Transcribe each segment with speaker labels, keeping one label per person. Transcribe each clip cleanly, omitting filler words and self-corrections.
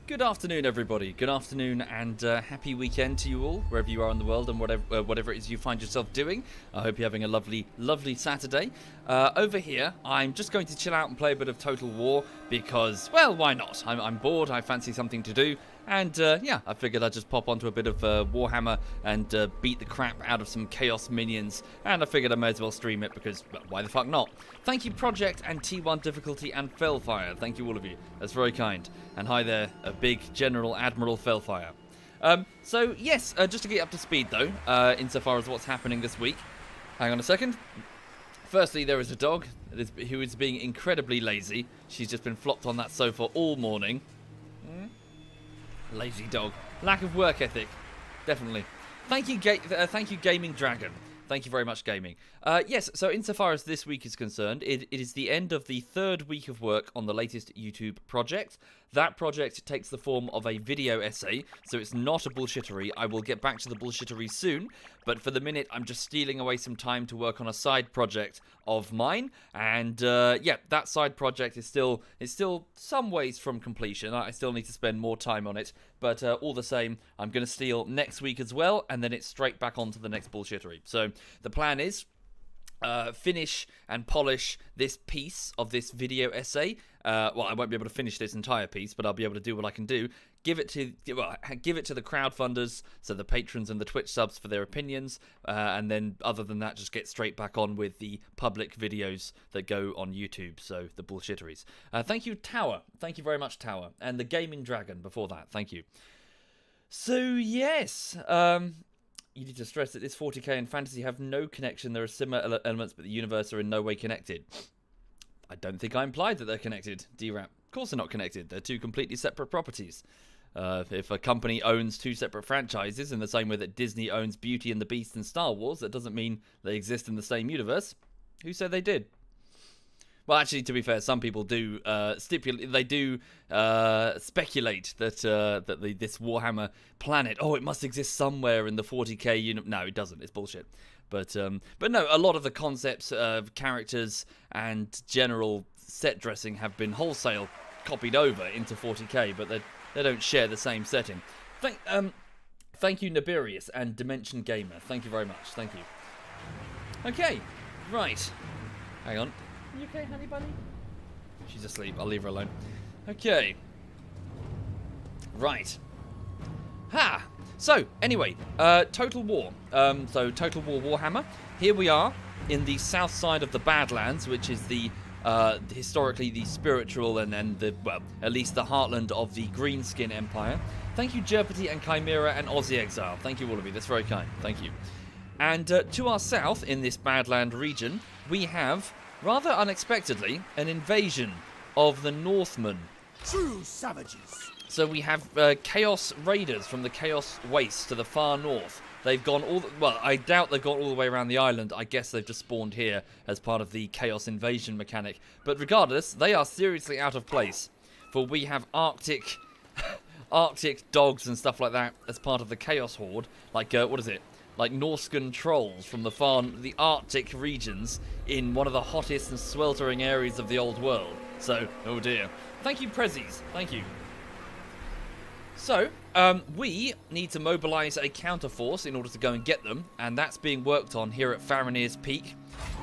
Speaker 1: Good afternoon, everybody. Good afternoon and happy weekend to you all, wherever you are in the world and whatever it is you find yourself doing. I hope you're having a lovely, lovely Saturday. Over here, I'm just going to chill out and play a bit of Total War because, well, why not? I'm bored, I fancy something to do, and yeah, I figured I'd just pop onto a bit of Warhammer and beat the crap out of some Chaos minions, and I figured I may as well stream it because, well, why the fuck not? Thank you, Project and T1 Difficulty and Fellfire. Thank you, all of you. That's very kind. And hi there, a big General Admiral Fellfire. So, yes, just to get up to speed, though, insofar as what's happening this week. Hang on a second. Firstly, there is a dog who is being incredibly lazy. She's just been flopped on that sofa all morning. Lazy dog. Lack of work ethic. Definitely. Thank you, Gaming Dragon. Thank you very much, Gaming. Yes, so insofar as this week is concerned, it is the end of the third week of work on the latest YouTube project. That project takes the form of a video essay, so it's not a bullshittery. I will get back to the bullshittery soon, but for the minute, I'm just stealing away some time to work on a side project of mine. And yeah, that side project is still some ways from completion. I still need to spend more time on it, but all the same, I'm going to steal next week as well, and then it's straight back onto the next bullshittery. So the plan is finish and polish this piece of this video essay. Well, I won't be able to finish this entire piece, but I'll be able to do what I can do. Give it to the crowdfunders, so the patrons and the Twitch subs for their opinions, and then other than that, just get straight back on with the public videos that go on YouTube, so the bullshitteries. Thank you, Tower. Thank you very much, Tower. And the Gaming Dragon before that. Thank you. So, yes, you need to stress that this 40k and fantasy have no connection. There are similar elements, but the universe are in no way connected. I don't think I implied that they're connected, DRAP. Of course they're not connected. They're two completely separate properties. If a company owns two separate franchises in the same way that Disney owns Beauty and the Beast and Star Wars, that doesn't mean they exist in the same universe. Who said they did? Well, actually, to be fair, some people do speculate that this Warhammer planet, it must exist somewhere in the 40k universe. No, it doesn't. It's bullshit. But no, a lot of the concepts of characters and general set dressing have been wholesale copied over into 40k, but they don't share the same setting. Thank you, Nibirius and Dimension Gamer. Thank you very much. Thank you. Okay, right. Hang on. You okay, honey bunny? She's asleep. I'll leave her alone. Okay. Right. Ha! So, anyway, Total War. So, Total War Warhammer. Here we are in the south side of the Badlands, which is the historically the spiritual and the, well, at least the heartland of the Greenskin Empire. Thank you, Jerpety and Chimera and Aussie Exile. Thank you, all of you. That's very kind. Thank you. And to our south, in this Badland region, we have, rather unexpectedly, an invasion of the Northmen.
Speaker 2: True savages.
Speaker 1: So we have Chaos Raiders from the Chaos Waste to the far north. They've gone well, I doubt they've gone all the way around the island. I guess they've just spawned here as part of the Chaos Invasion mechanic. But regardless, they are seriously out of place. For we have Arctic dogs and stuff like that as part of the Chaos Horde. Like, what is it? Like Norscan trolls from the Arctic regions in one of the hottest and sweltering areas of the old world. So, oh dear. Thank you, Prezzies. Thank you. So, we need to mobilise a counterforce in order to go and get them, and that's being worked on here at Farinir's Peak,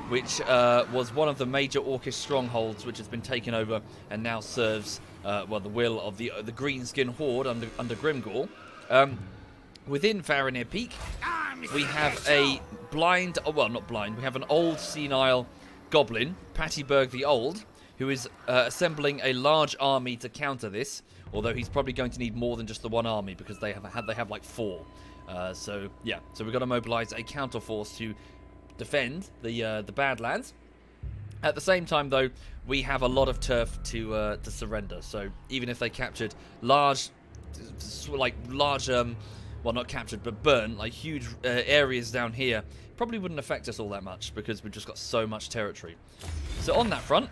Speaker 1: which was one of the major Orcish strongholds which has been taken over and now serves, well, the will of the Greenskin Horde under Grimgor. Within Farinir Peak, we have a blind, well, not blind, we have an old senile goblin, Pattyberg the Old, who is assembling a large army to counter this, although he's probably going to need more than just the one army because they have like 4. So yeah, so we've got to mobilise a counterforce to defend the Badlands. At the same time, though, we have a lot of turf to surrender. So even if they captured large, well, not captured, but burnt, like huge areas down here, probably wouldn't affect us all that much because we've just got so much territory. So on that front,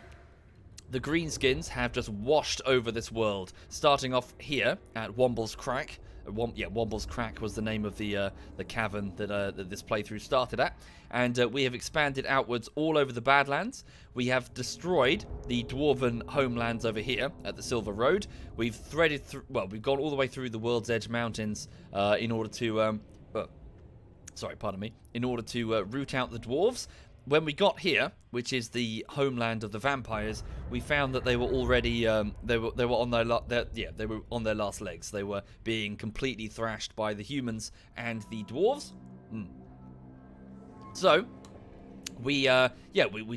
Speaker 1: the greenskins have just washed over this world, starting off here at Womble's Crack. Womble's Crack was the name of the cavern that this playthrough started at, and we have expanded outwards all over the Badlands. We have destroyed the dwarven homelands over here at the Silver Road. We've threaded through. Well, we've gone all the way through the World's Edge Mountains in order to. In order to root out the dwarves. When we got here, which is the homeland of the vampires, we found that they were already they were on their last legs. They were being completely thrashed by the humans and the dwarves. So we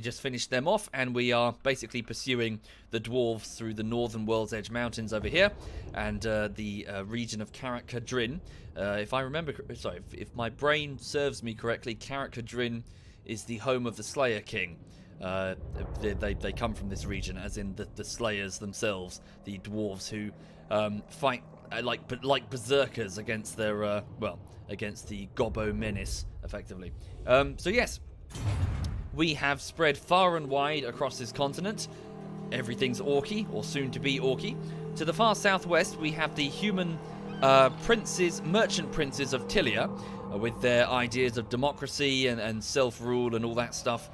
Speaker 1: just finished them off, and we are basically pursuing the dwarves through the northern World's Edge Mountains over here, and the region of Karak-Kadrin. If my brain serves me correctly, Karak-Kadrin is the home of the Slayer King. They come from this region, as in the Slayers themselves, the dwarves who fight like berserkers against their against the Gobbo menace, effectively. So yes, we have spread far and wide across this continent. Everything's Orky, or soon to be Orky. To the far southwest, we have the human merchant princes of Tilia, with their ideas of democracy and self-rule and all that stuff.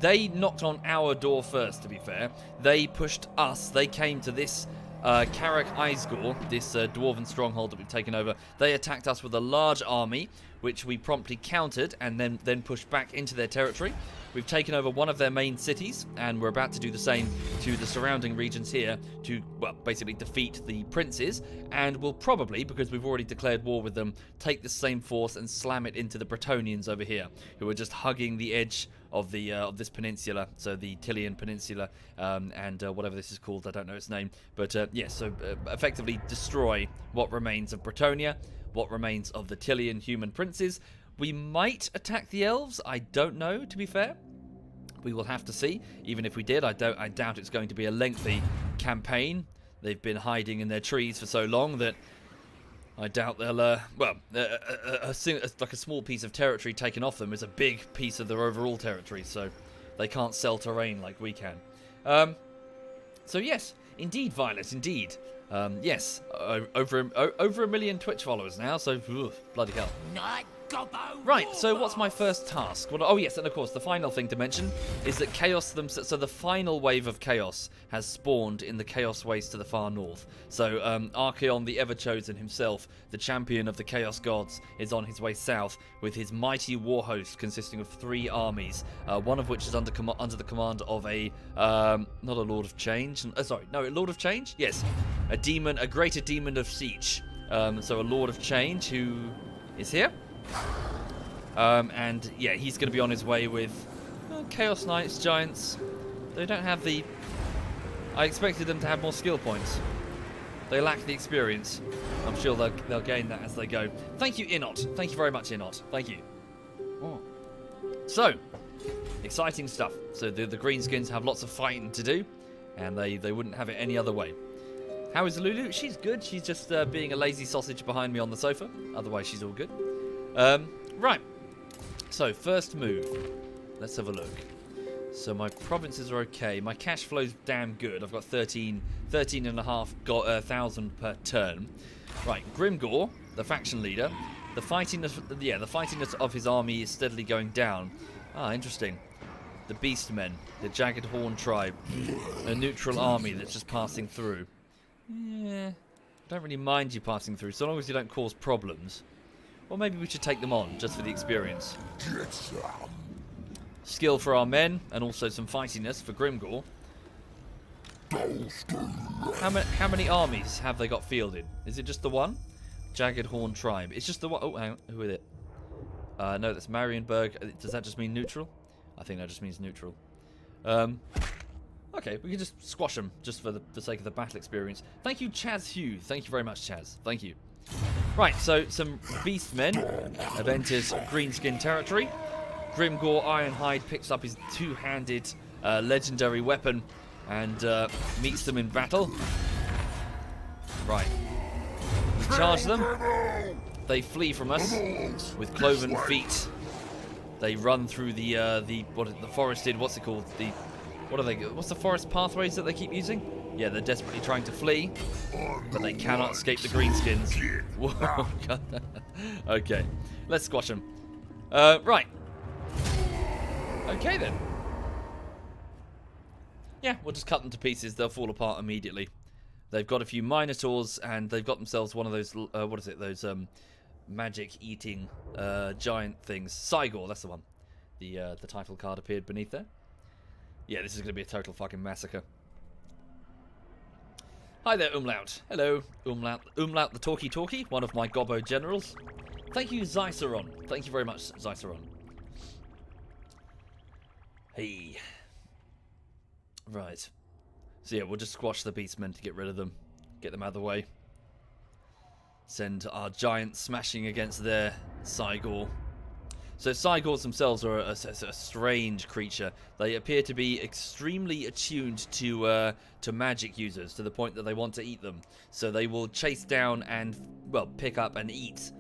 Speaker 1: They knocked on our door first, to be fair. They pushed us. They came to this Karak Isgor, this dwarven stronghold that we've taken over. They attacked us with a large army, which we promptly countered and then pushed back into their territory. We've taken over one of their main cities, and we're about to do the same to the surrounding regions here to, basically defeat the princes, and we'll probably, because we've already declared war with them, take the same force and slam it into the Bretonnians over here, who are just hugging the edge of the of this peninsula, so the Tilian Peninsula, and whatever this is called, I don't know its name, but effectively destroy what remains of Bretonnia, what remains of the Tilian human princes. We might attack the elves, I don't know, to be fair. We will have to see. Even if we did, I doubt it's going to be a lengthy campaign. They've been hiding in their trees for so long that I doubt they'll, like a small piece of territory taken off them is a big piece of their overall territory, so they can't sell terrain like we can. So yes, indeed, Violet, indeed. Yes, over a million Twitch followers now, so bloody hell. Right, so what's my first task? Well, oh yes, and of course, the final thing to mention is that Chaos so the final wave of Chaos has spawned in the Chaos Waste to the far north. So Archaon the Ever-Chosen himself, the champion of the Chaos Gods, is on his way south with his mighty war host consisting of 3 armies, one of which is under the command of a, not a Lord of Change, a Lord of Change? Yes, a greater demon of Siege. So a Lord of Change who is here. And yeah, he's going to be on his way with Chaos Knights, Giants. They don't have the... I expected them to have more skill points. They lack the experience. I'm sure they'll gain that as they go. Thank you, Inot. Thank you very much, Inot. Thank you. Oh. So, exciting stuff. So the greenskins have lots of fighting to do, and they wouldn't have it any other way. How is Lulu? She's good. She's just being a lazy sausage behind me on the sofa. Otherwise, she's all good. Right. So, first move. Let's have a look. So, my provinces are okay. My cash flow's damn good. I've got 13,500 per turn. Right, Grimgor, the faction leader. The fightiness of his army is steadily going down. Ah, interesting. The Beastmen, the Jagged Horn tribe. A neutral army that's just passing through. Yeah, I don't really mind you passing through, so long as you don't cause problems. Or maybe we should take them on, just for the experience. Skill for our men, and also some fightiness for Grimgor. How many armies have they got fielded? Is it just the one? Jagged Horn tribe. It's just the one. Oh, hang on. Who is it? No, that's Marienburg. Does that just mean neutral? I think that just means neutral. Okay, we can just squash them, just for the sake of the battle experience. Thank you, Chaz Hugh. Thank you very much, Chaz. Thank you. Right, so some Beastmen have entered Greenskin territory. Grimgor Ironhide picks up his two-handed legendary weapon and meets them in battle. Right. We charge them. They flee from us with cloven feet. They run through the forested, what's it called? What are they? What's the forest pathways that they keep using? Yeah, they're desperately trying to flee, but they cannot escape the greenskins. Whoa, God. Okay, let's squash them. Right. Okay then. Yeah, we'll just cut them to pieces. They'll fall apart immediately. They've got a few minotaurs, and they've got themselves one of those. What is it? Those magic-eating giant things. Cygor, that's the one. The title card appeared beneath there. Yeah, this is going to be a total fucking massacre. Hi there, Umlaut. Hello, Umlaut. Umlaut the Talkie, one of my Gobbo generals. Thank you, Zyceron. Thank you very much, Zyceron. Hey. Right. So yeah, we'll just squash the beastmen to get rid of them. Get them out of the way. Send our giants smashing against their Cygor. So Cygors themselves are a strange creature. They appear to be extremely attuned to magic users, to the point that they want to eat them. So they will chase down and, well, pick up and eat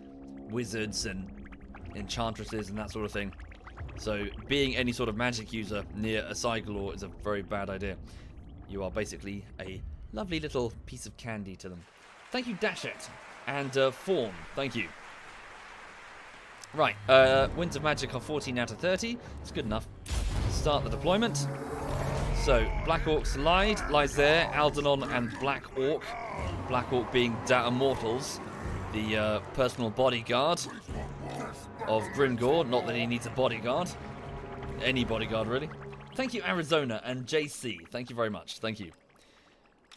Speaker 1: wizards and enchantresses and that sort of thing. So being any sort of magic user near a Cygor is a very bad idea. You are basically a lovely little piece of candy to them. Thank you, Dashet. And Fawn, thank you. Right, Winds of Magic are 14 out of 30. It's good enough. Start the deployment. So, Black Orcs lies there. Algernon and Black Orc. Black Orc being Da Immortals, the personal bodyguard of Grimgor. Not that he needs a bodyguard. Any bodyguard, really. Thank you, Arizona and JC. Thank you very much. Thank you.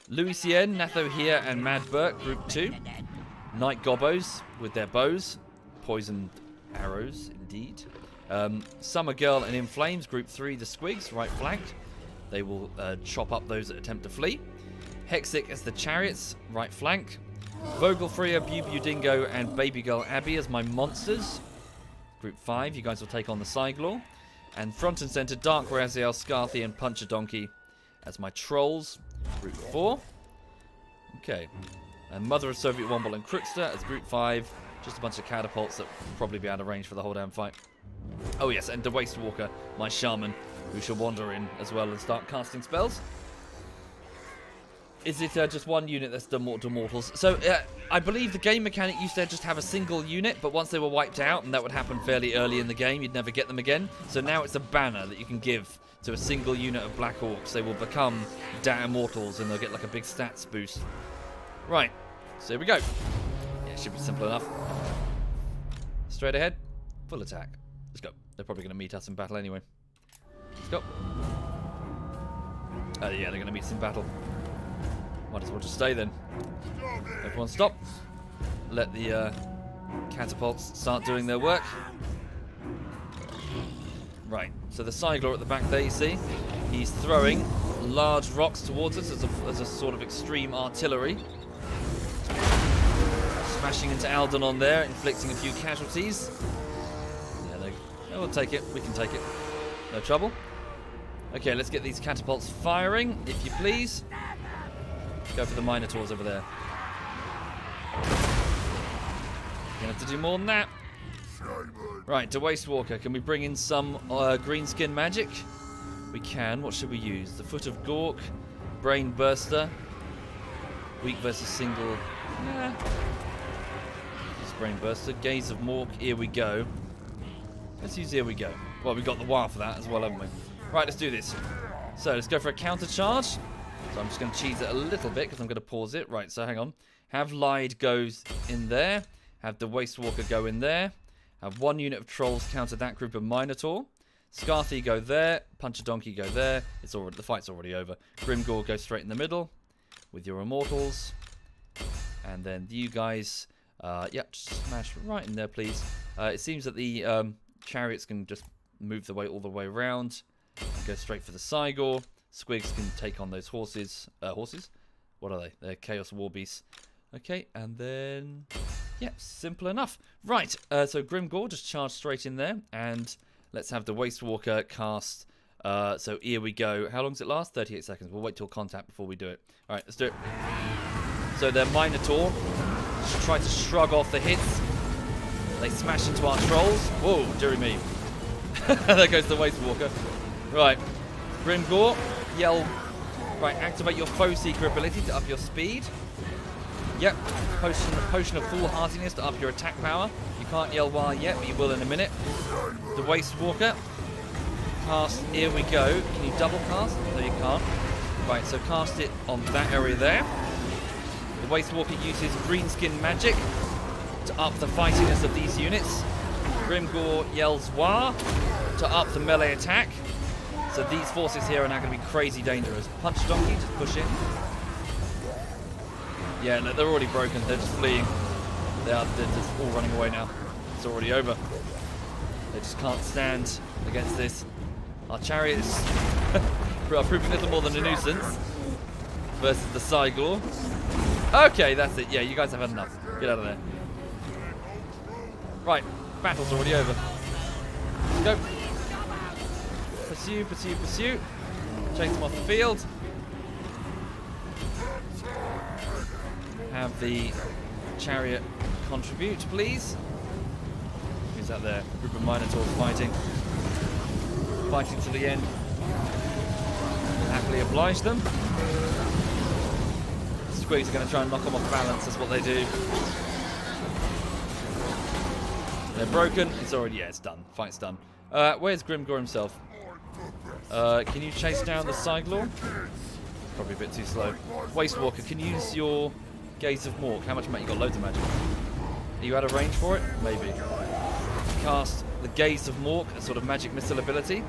Speaker 1: Louisien, Natho here, and Mad Burke, Group 2. Night Gobbos with their bows. Poisoned arrows, indeed. Summer Girl and In Flames, Group 3, the Squigs, right flanked. They will chop up those that attempt to flee. Hexic as the Chariots, right flank. Vogelfreya, Bubu Dingo, and Baby Girl Abby as my monsters. Group 5, you guys will take on the Cygor. And front and centre, Dark Raziel, Scarthy, and Puncher Donkey as my trolls. Group 4. Okay. And Mother of SovietWomble and Crookster as Group 5. Just a bunch of catapults that will probably be out of range for the whole damn fight. Oh yes, and the Waste Walker, my shaman, who shall wander in as well and start casting spells. Is it just one unit that's done mortals? So I believe the game mechanic used to just have a single unit, but once they were wiped out, and that would happen fairly early in the game, you'd never get them again. So now it's a banner that you can give to a single unit of Black Orcs. They will become Da Immortals, and they'll get like a big stats boost. Right, so here we go. Should be simple enough. Straight ahead, full attack. Let's go. They're probably going to meet us in battle anyway. Let's go. Yeah, they're going to meet us in battle. Might as well just stay then. Everyone stop. Let the catapults start doing their work. Right, so the Cygor at the back there, you see. He's throwing large rocks towards us as a sort of extreme artillery. Smashing into Algernon there, inflicting a few casualties. Yeah, we'll take it. We can take it. No trouble. Okay, let's get these catapults firing, if you please. Go for the Minotaurs over there. Gonna have to do more than that. Right, to Waste Walker, can we bring in some greenskin magic? We can. What should we use? The Foot of Gork, Brain Burster, weak versus single. Yeah. Brain Burster, Gaze of Mork, here we go. Let's use here we go. Well, we've got the wire for that as well, haven't we? Right, let's do this. So, let's go for a counter charge. So, I'm just going to cheese it a little bit because I'm going to pause it. Right, so hang on. Have Lied goes in there. Have the Waste Walker go in there. Have one unit of Trolls counter that group of Minotaur. Scarthy go there. Puncher Donkey go there. It's already, the fight's already over. Grimgor go straight in the middle with your Immortals. And then you guys... yep, just smash right in there, please. It seems that the chariots can just move the way all the way around and go straight for the Cygor. Squigs can take on those horses. Horses? What are they? They're Chaos War Beasts. Okay, and then... Yep, simple enough. Right, so Grimgor just charge straight in there. And let's have the Waste Walker cast. So here we go. How long does it last? 38 seconds. We'll wait till contact before we do it. Alright, let's do it. So they're Minotaur. Try to shrug off the hits. They smash into our trolls. Whoa, dearie me. There goes the Waste Walker. Right. Grimgor yell. Right, activate your Foe Seeker ability to up your speed. Yep, potion of foolhardiness to up your attack power. You can't yell while yet, but you will in a minute. The Waste Walker. Cast, here we go. Can you double cast? No, you can't. Right, so cast it on that area there. The Waste Walker uses Greenskin magic to up the fightiness of these units. Grimgore yells Wah to up the melee attack. So these forces here are now going to be crazy dangerous. Punch Donkey, just push in. Yeah, no, they're already broken. They're just fleeing. They're just all running away now. It's already over. They just can't stand against this. Our chariots are proving little more than a nuisance versus the Cygor. Okay, that's it. Yeah, you guys have had enough. Get out of there. Right, battle's already over. Let's go. Pursue, pursue, pursue. Chase them off the field. Have the chariot contribute, please. Who's that there? Group of Minotaurs fighting. Fighting to the end. Happily oblige them. Squigs are going to try and knock them off balance. That's what they do. They're broken. It's already, yeah, it's done. Fight's done. Where's Grimgore himself? Can you chase down the Cygor? Probably a bit too slow. Waste Walker, can you use your Gaze of Mork? How much magic? You got loads of magic. Are you out of range for it? Maybe. Cast the Gaze of Mork, a sort of magic missile ability.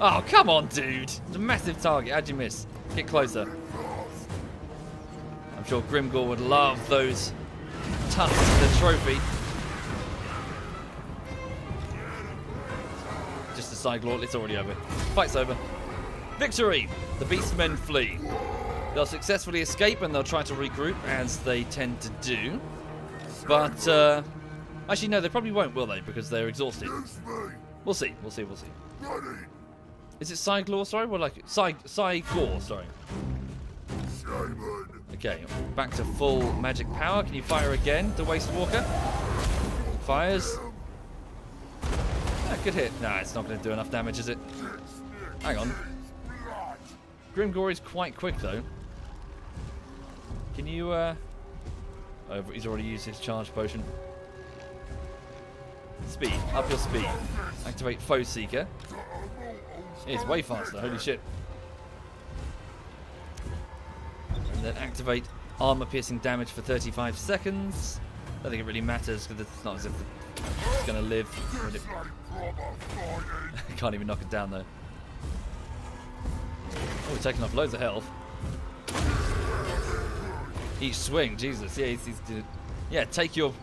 Speaker 1: Oh, come on, dude! It's a massive target. How'd you miss? Get closer. I'm sure Grimgore would love those tusks of the trophy. Just a Cygor, it's already over. Fight's over. Victory! The Beastmen flee. They'll successfully escape and they'll try to regroup, as they tend to do. But, actually, no, they probably won't, will they? Because they're exhausted. We'll see, we'll see, we'll see. Is it Cygor, sorry? What like it? Cygor, sorry. Okay, back to full magic power. Can you fire again, the Waste Walker? Fires. Ah, good hit. Nah, it's not going to do enough damage, is it? Hang on. Grimgore is quite quick, though. Can you, Oh, he's already used his charge potion. Speed. Up your speed. Activate Foe Seeker. It's way faster. Holy shit. And then activate armor piercing damage for 35 seconds. I don't think it really matters because it's not as if it's going to live. Can't even knock it down, though. Oh, we're taking off loads of health. Each swing, Jesus. Yeah, yeah. Take your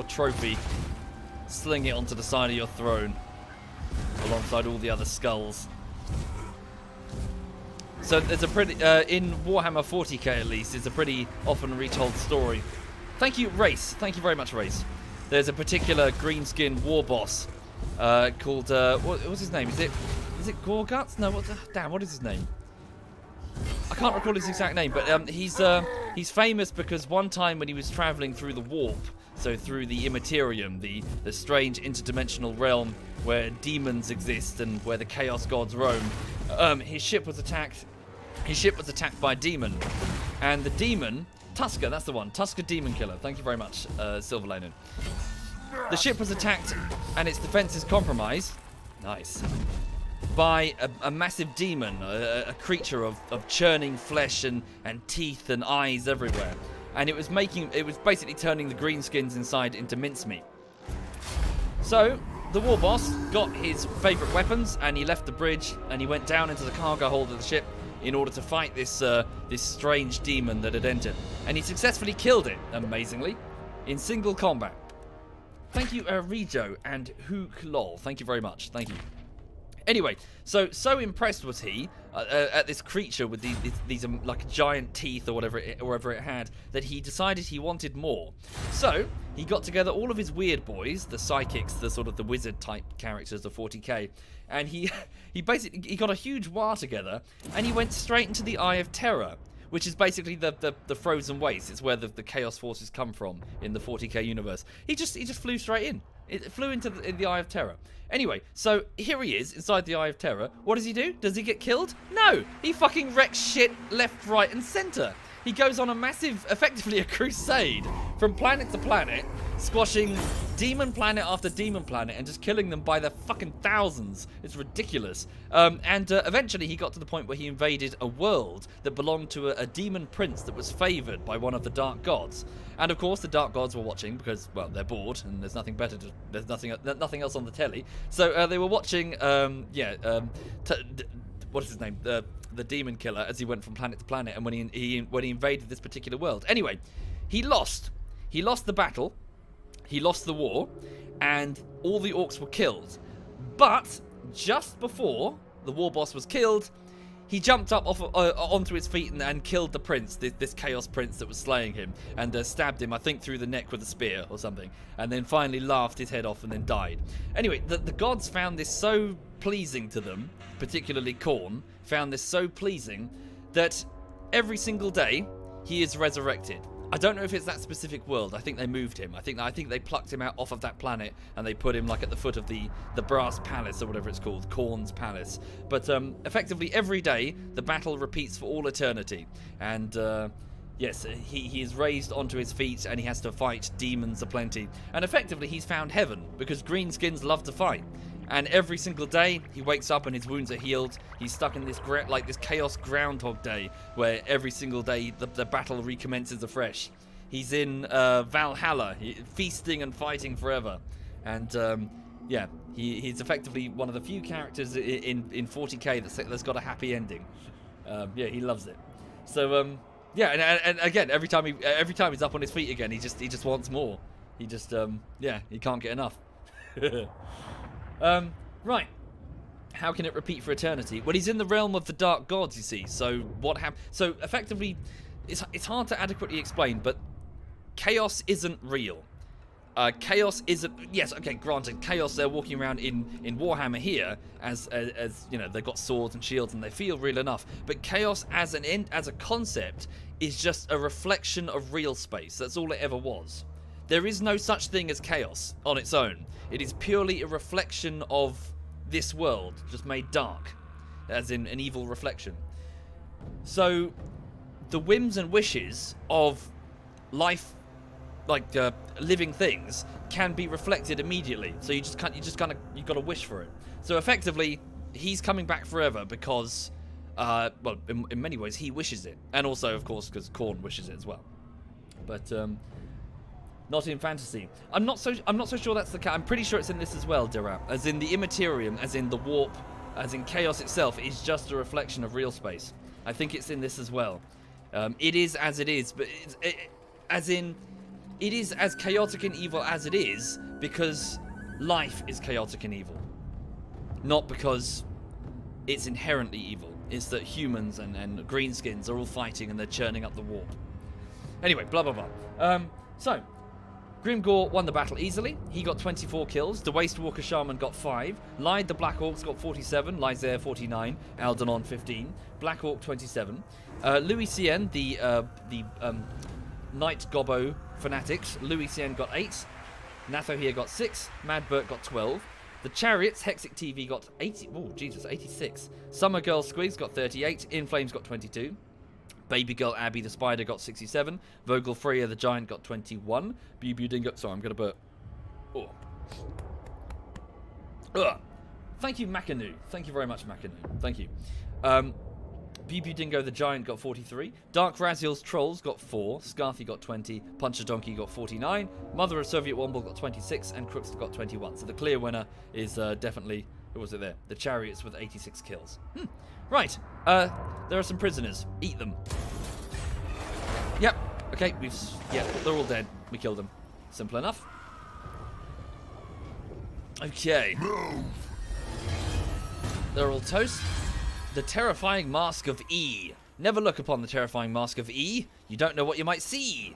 Speaker 1: trophy, sling it onto the side of your throne, alongside all the other skulls. So there's a pretty in Warhammer 40k at least. It's a pretty often retold story. Thank you, Race. Thank you very much, Race. There's a particular greenskin war boss called what's his name? Is it Gorguts? No, what is his name? I can't recall his exact name, but he's famous because one time when he was traveling through the warp, so through the Immaterium, the strange interdimensional realm where demons exist and where the chaos gods roam, his ship was attacked. His ship was attacked by a demon, and the demon, Tusker, that's the one, Tusker Demon Killer. Thank you very much, Silver Linen. The ship was attacked and its defenses compromised. Nice. By a massive demon, a creature of churning flesh and teeth and eyes everywhere. And it was basically turning the greenskins inside into mincemeat. So, the war boss got his favourite weapons and he left the bridge and he went down into the cargo hold of the ship in order to fight this strange demon that had entered. And he successfully killed it, amazingly, in single combat. Thank you, Rejo and Hook Lol. Thank you very much. Thank you. Anyway, so impressed was he at this creature with these like giant teeth or whatever it had, that he decided he wanted more. So he got together all of his weird boys, the psychics, the sort of the wizard type characters of 40k, and he got a huge war together, and he went straight into the Eye of Terror, which is basically the frozen waste. It's where the Chaos Forces come from in the 40k universe. He just flew straight in. It flew into the Eye of Terror. Anyway, so here he is inside the Eye of Terror. What does he do? Does he get killed? No! He fucking wrecks shit left, right, and center. He goes on a massive, effectively a crusade from planet to planet, squashing demon planet after demon planet and just killing them by the fucking thousands. It's ridiculous. Eventually he got to the point where he invaded a world that belonged to a demon prince that was favored by one of the dark gods. And of course the dark gods were watching because, well, they're bored and there's nothing better to, there's nothing else on the telly. So they were watching, what is his name? The demon killer as he went from planet to planet, and when he invaded this particular world. Anyway, he lost. He lost the battle. He lost the war, and all the orcs were killed. But just before the war boss was killed, he jumped up onto his feet and killed the prince, this chaos prince that was slaying him, and stabbed him, I think, through the neck with a spear or something, and then finally laughed his head off and then died. Anyway, the gods found this so pleasing to them, particularly Khorne, found this so pleasing that every single day he is resurrected. I don't know if it's that specific world. I think they moved him. I think they plucked him out off of that planet and they put him like at the foot of the brass palace or whatever it's called, Khorne's palace. But effectively every day the battle repeats for all eternity. And yes, he is raised onto his feet and he has to fight demons aplenty. And effectively he's found heaven because greenskins love to fight. And every single day he wakes up and his wounds are healed. He's stuck in this this chaos Groundhog Day where every single day the battle recommences afresh. He's in Valhalla, feasting and fighting forever. And yeah, he's effectively one of the few characters in 40k that's got a happy ending. Yeah, he loves it. So yeah, and again, every time he's up on his feet again, he just wants more. He just yeah, he can't get enough. Right. How can it repeat for eternity? Well, he's in the realm of the dark gods, you see. So what happened? So effectively, it's hard to adequately explain, but chaos isn't real. Chaos isn't. Yes, okay. Granted, chaos. They're walking around in Warhammer here as you know, they've got swords and shields and they feel real enough. But chaos as a concept is just a reflection of real space. That's all it ever was. There is no such thing as chaos on its own. It is purely a reflection of this world, just made dark, as in an evil reflection. So, the whims and wishes of life, like living things, can be reflected immediately. So you've got to wish for it. So effectively, he's coming back forever because, well, in many ways he wishes it, and also of course because Khorne wishes it as well. But not in fantasy. I'm not so sure that's the case. I'm pretty sure it's in this as well, Dirap. As in the Immaterium, as in the warp, as in chaos itself is just a reflection of real space. I think it's in this as well. It is as it is, but it is as chaotic and evil as it is because life is chaotic and evil. Not because it's inherently evil. It's that humans and greenskins are all fighting and they're churning up the warp. Anyway, blah blah blah. So, Grimgor won the battle easily. He got 24 kills. The Waste Walker Shaman got 5. Lyde the Black Orcs got 47. Lysair 49. Aldanon 15. Black Orc 27. Louis Cien, the Knight Gobbo Fanatics. Louis Cien got 8. Natho here got 6. Madbert got 12. The Chariots, Hexic TV got 80. Oh, Jesus, 86. Summer Girl Squigs got 38. In Flames got 22. Baby Girl Abby the Spider got 67. Vogel Freya the Giant got 21. Bubu Dingo... Sorry, I'm going to burp. Oh. Ugh. Thank you, Makanu. Thank you very much, Makanu. Thank you. Bubu Dingo the Giant got 43. Dark Raziel's Trolls got 4. Scarthy got 20. Puncher Donkey got 49. Mother of SovietWomble got 26. And Crooks got 21. So the clear winner is definitely... Who was it there? The Chariots with 86 kills. Right. There are some prisoners. Eat them. Yep. Okay. Yeah, they're all dead. We killed them. Simple enough. Okay. They're all toast. The terrifying mask of E. Never look upon the terrifying mask of E. You don't know what you might see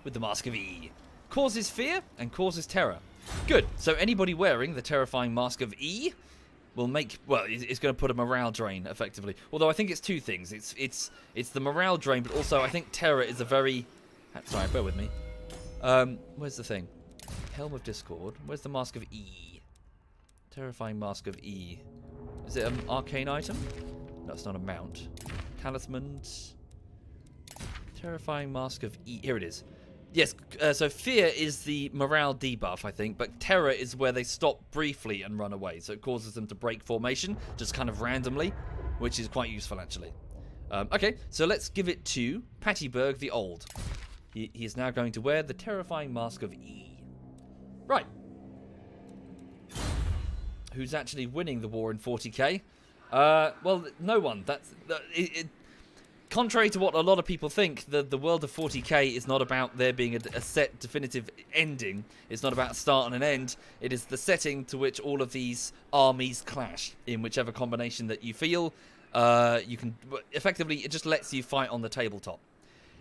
Speaker 1: with the mask of E. Causes fear and causes terror. Good. So anybody wearing the terrifying mask of E will make, well, it's going to put a morale drain effectively. Although I think it's two things. It's the morale drain, but also I think terror is a very. Sorry, bear with me. Where's the thing? Helm of Discord. Where's the Mask of E? Terrifying Mask of E. Is it an arcane item? No, it's not a mount. Talismans. Terrifying Mask of E. Here it is. Yes, so fear is the morale debuff, I think, but terror is where they stop briefly and run away. So it causes them to break formation, just kind of randomly, which is quite useful, actually. Okay, so let's give it to Pattyberg the Old. He is now going to wear the terrifying Mask of E. Right. Who's actually winning the war in 40k? Well, no one. Contrary to what a lot of people think, the world of 40k is not about there being a set definitive ending. It's not about a start and an end. It is the setting to which all of these armies clash in whichever combination that you feel. You can effectively, it just lets you fight on the tabletop.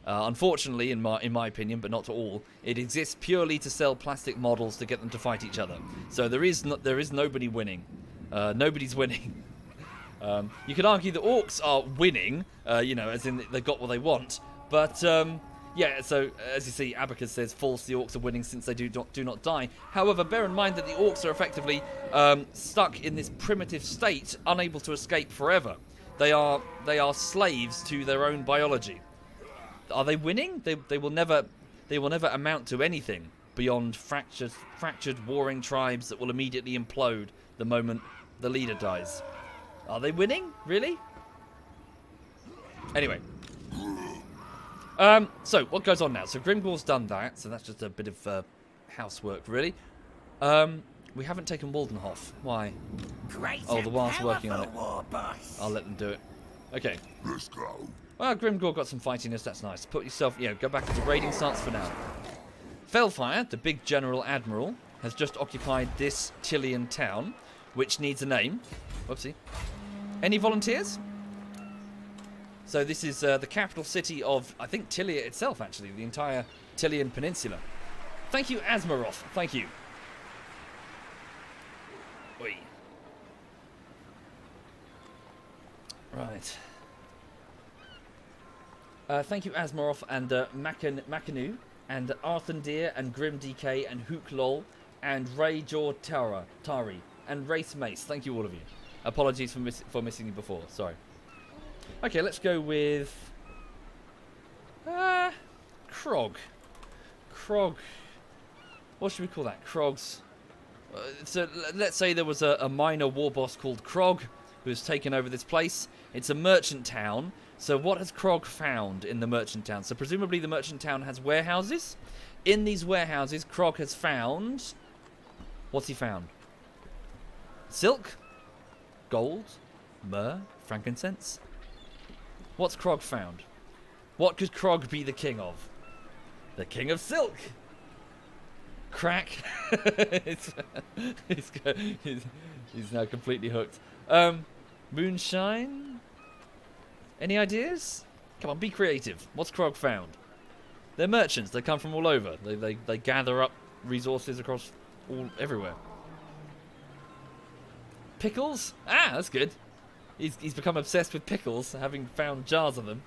Speaker 1: Unfortunately, in my opinion, but not to all, it exists purely to sell plastic models to get them to fight each other. So there is nobody winning. Nobody's winning. You could argue the orcs are winning, as in they got what they want. But yeah, so as you see, Abacus says false. The orcs are winning since they do not die. However, bear in mind that the orcs are effectively stuck in this primitive state, unable to escape forever. They are slaves to their own biology. Are they winning? They will never amount to anything beyond fractured warring tribes that will immediately implode the moment the leader dies. Are they winning? Really? Anyway. So, what goes on now? So, Grimgor's done that, so that's just a bit of housework, really. We haven't taken Waldenhof. Why? Oh, the Wild's working on it. I'll let them do it. Okay.
Speaker 2: Let's go.
Speaker 1: Well, Grimgor got some fightiness, that's nice. Put yourself, go back into raiding stance for now. Felfire, the big general admiral, has just occupied this Tillian town, which needs a name. Whoopsie. Any volunteers? So this is the capital city of, I think, Tillia itself, actually. The entire Tillian Peninsula. Thank you, Asmaroth. Thank you. Oi. Right. Thank you, Asmaroth, and Makanu, and Arthandir, and Grim DK, and Hooklol, and Ray Jaw Tari, and Race Mace. Thank you, all of you. Apologies for missing you before. Sorry. Okay, let's go with Krog. Krog. What should we call that? Krog's. So let's say there was a minor war boss called Krog who's taken over this place. It's a merchant town. So what has Krog found in the merchant town? So presumably the merchant town has warehouses. In these warehouses, Krog has found. What's he found? Silk? Gold? Myrrh? Frankincense? What's Krog found? What could Krog be the king of? The king of silk! Crack! he's now completely hooked. Moonshine? Any ideas? Come on, be creative. What's Krog found? They're merchants. They come from all over. They gather up resources across everywhere. Pickles? Ah, that's good. He's become obsessed with pickles, having found jars of them.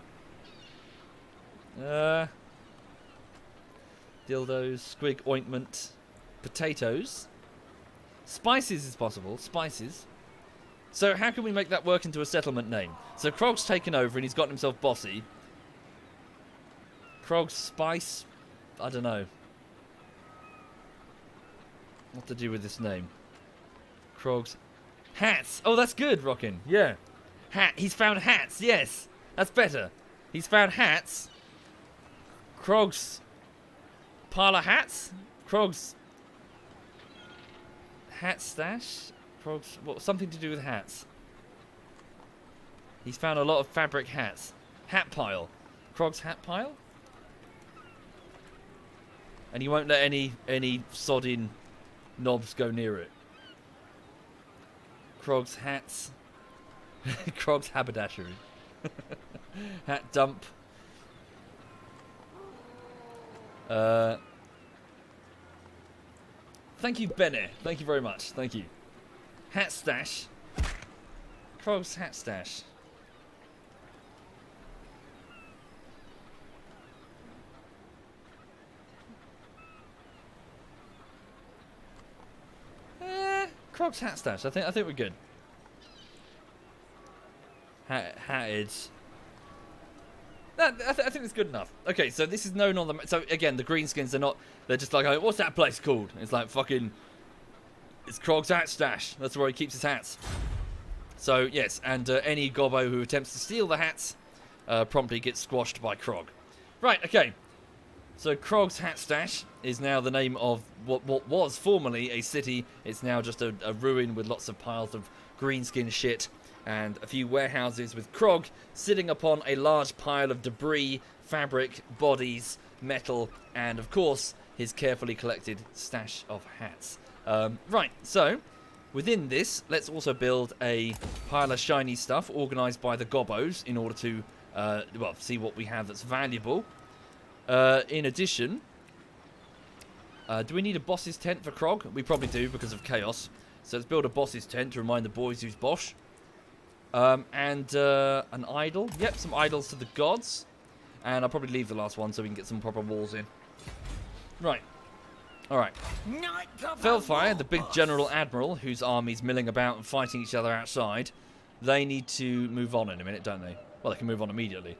Speaker 1: Dildos, squig ointment, potatoes. Spices is possible. Spices. So how can we make that work into a settlement name? So Krog's taken over and he's gotten himself bossy. Krog's spice? I don't know. What to do with this name? Krog's hats. Oh, that's good, Rockin'. Yeah. Hat. He's found hats. Yes. That's better. He's found hats. Krog's pile of hats? Krog's hat stash? Krog's, something to do with hats. He's found a lot of fabric hats. Hat pile. Krog's hat pile? And he won't let any sodding knobs go near it. Krog's hats. Krog's haberdashery. Hat dump. Thank you, Benne. Thank you very much. Thank you. Hat stash. Krog's hat stash. Krog's hat stash. I think we're good. Hatted. I think it's good enough. Okay, so this is known on the... So, again, the greenskins, they're just like, what's that place called? It's like, fucking... It's Krog's hat stash. That's where he keeps his hats. So, yes, and any gobbo who attempts to steal the hats promptly gets squashed by Krog. Right, okay. So, Krog's hat stash is now the name of what was formerly a city. It's now just a ruin with lots of piles of greenskin shit. And a few warehouses with Krog sitting upon a large pile of debris, fabric, bodies, metal, and of course his carefully collected stash of hats. Right, so within this, let's also build a pile of shiny stuff organised by the gobbos in order to, well, see what we have that's valuable. In addition, do we need a boss's tent for Krog? We probably do because of chaos. So let's build a boss's tent to remind the boys who's boss. And an idol. Yep, some idols to the gods. And I'll probably leave the last one so we can get some proper walls in. Right. Alright. Felfire, the big general admiral, whose army's milling about and fighting each other outside, they need to move on in a minute, don't they? Well, they can move on immediately.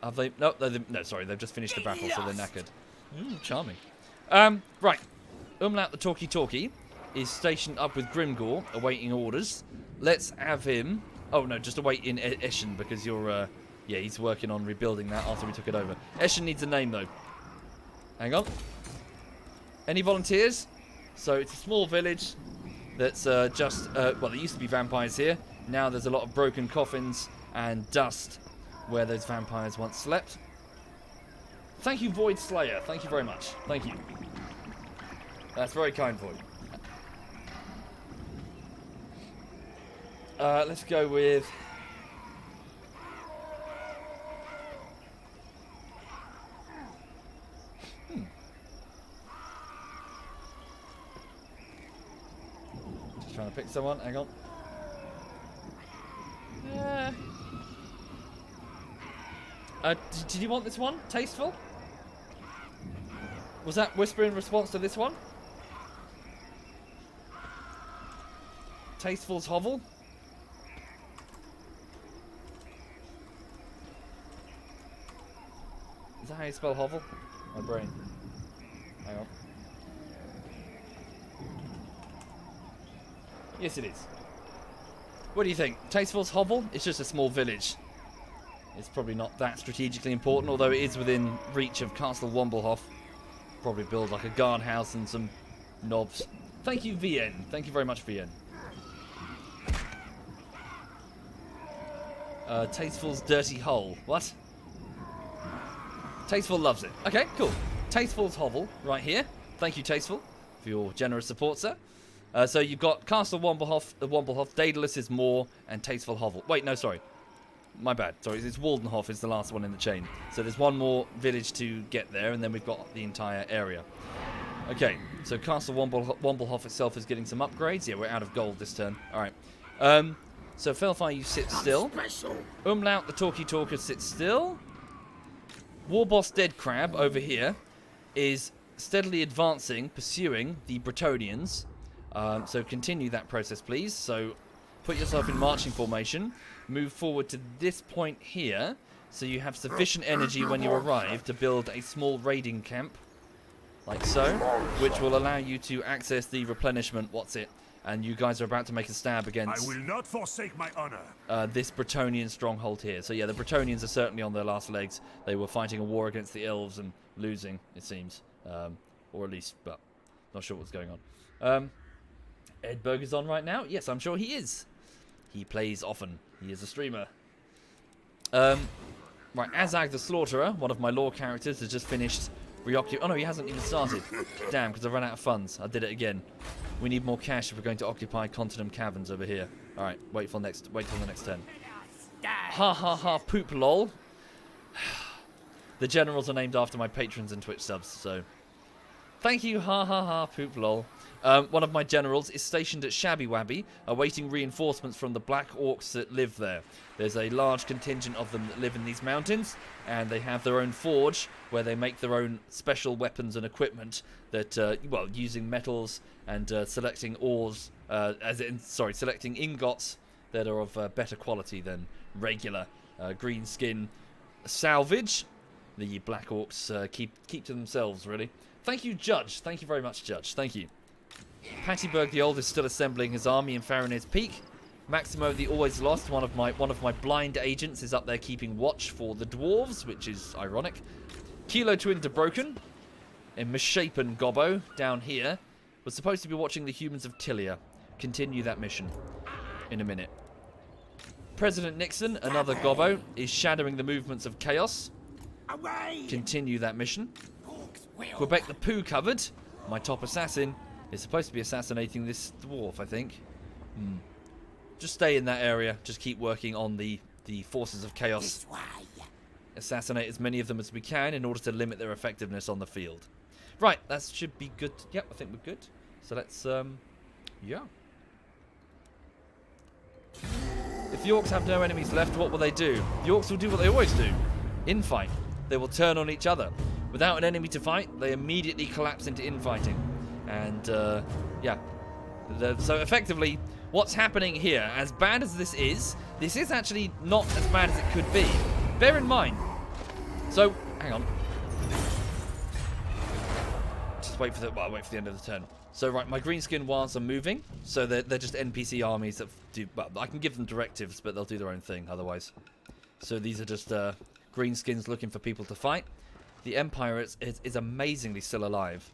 Speaker 1: Have they? No, no, sorry, they've just finished the battle, so they're knackered. Ooh, charming. Right. Umlaut the talkie-talkie is stationed up with Grimgor, awaiting orders. Let's have him... Oh, no, just await in Eschen, because you're... yeah, he's working on rebuilding that after we took it over. Eschen needs a name, though. Hang on. Any volunteers? So it's a small village that's just... well, there used to be vampires here. Now there's a lot of broken coffins and dust where those vampires once slept. Thank you, Void Slayer. Thank you very much. Thank you. That's very kind, Void. Let's go with... Just trying to pick someone. Hang on. Did you want this one? Tasteful? Was that Whisper in response to this one? Tasteful's Hovel? Is that how you spell hovel? My brain. Hang on. Yes, it is. What do you think? Tasteful's Hovel? It's just a small village. It's probably not that strategically important, although it is within reach of Castle Womblehoff. Probably build like a guardhouse and some knobs. Thank you, VN. Thank you very much, VN. Tasteful's Dirty Hole. What? Tasteful loves it. Okay, cool. Tasteful's Hovel right here. Thank you, Tasteful, for your generous support, sir. So you've got Castle Womblehoff, Daedalus' Moor, and Tasteful Hovel. Wait, no, sorry. My bad. Sorry, it's Waldenhof is the last one in the chain. So there's one more village to get there, and then we've got the entire area. Okay, so Castle Womblehoff itself is getting some upgrades. Yeah, we're out of gold this turn. All right. So Felfire, you sit still. Umlaut, the talkie-talker, sits still. Warboss Dead Crab over here is steadily advancing, pursuing the Bretonnians. So continue that process, please. So put yourself in marching formation. Move forward to this point here, so you have sufficient energy when you arrive to build a small raiding camp, like so, which will allow you to access the replenishment. What's it? And you guys are about to make a stab against...
Speaker 2: I will not forsake my honor.
Speaker 1: This Bretonnian stronghold here. So yeah, the Bretonnians are certainly on their last legs. They were fighting a war against the elves and losing, it seems, or at least, but not sure what's going on. Edberg is on right now. Yes, I'm sure he is. He plays often. He is a streamer. Right, Azag the Slaughterer, one of my lore characters, has just finished oh no, he hasn't even started. Damn, because I've run out of funds. I did it again. We need more cash if we're going to occupy Continum Caverns over here. Alright, wait till the next turn. Ha ha ha, poop lol. The generals are named after my patrons and Twitch subs, so... Thank you, ha ha ha, poop lol. One of my generals is stationed at Shabby Wabby, awaiting reinforcements from the black orcs that live there. There's a large contingent of them that live in these mountains, and they have their own forge where they make their own special weapons and equipment that, well, using metals and selecting ores, selecting ingots that are of better quality than regular green skin salvage. The black orcs keep to themselves, really. Thank you, Judge. Thank you very much, Judge. Thank you. Pattyberg the Old is still assembling his army in Farinir's Peak. Maximo the Always Lost, one of my blind agents, is up there keeping watch for the dwarves, which is ironic. Kilo Twin to Broken, a misshapen gobbo down here, was supposed to be watching the humans of Tilia. Continue that mission in a minute. President Nixon, another gobbo, is shadowing the movements of chaos.
Speaker 2: Away!
Speaker 1: Continue that mission. Quebec the Pooh covered, my top assassin, is supposed to be assassinating this dwarf, I think. Just stay in that area. Just keep working on the forces of chaos. Assassinate as many of them as we can in order to limit their effectiveness on the field. Right, that should be good. Yep, I think we're good. So let's, yeah. If the orcs have no enemies left, what will they do? The orcs will do what they always do. Infight. They will turn on each other. Without an enemy to fight, they immediately collapse into infighting. And, yeah. So effectively, what's happening here, as bad as this is actually not as bad as it could be. Bear in mind. So, hang on. Just wait for the end of the turn. So, right, my greenskin wards are moving. So they're just NPC armies that do, well, I can give them directives, but they'll do their own thing otherwise. So these are just greenskins looking for people to fight. The Empire is amazingly still alive.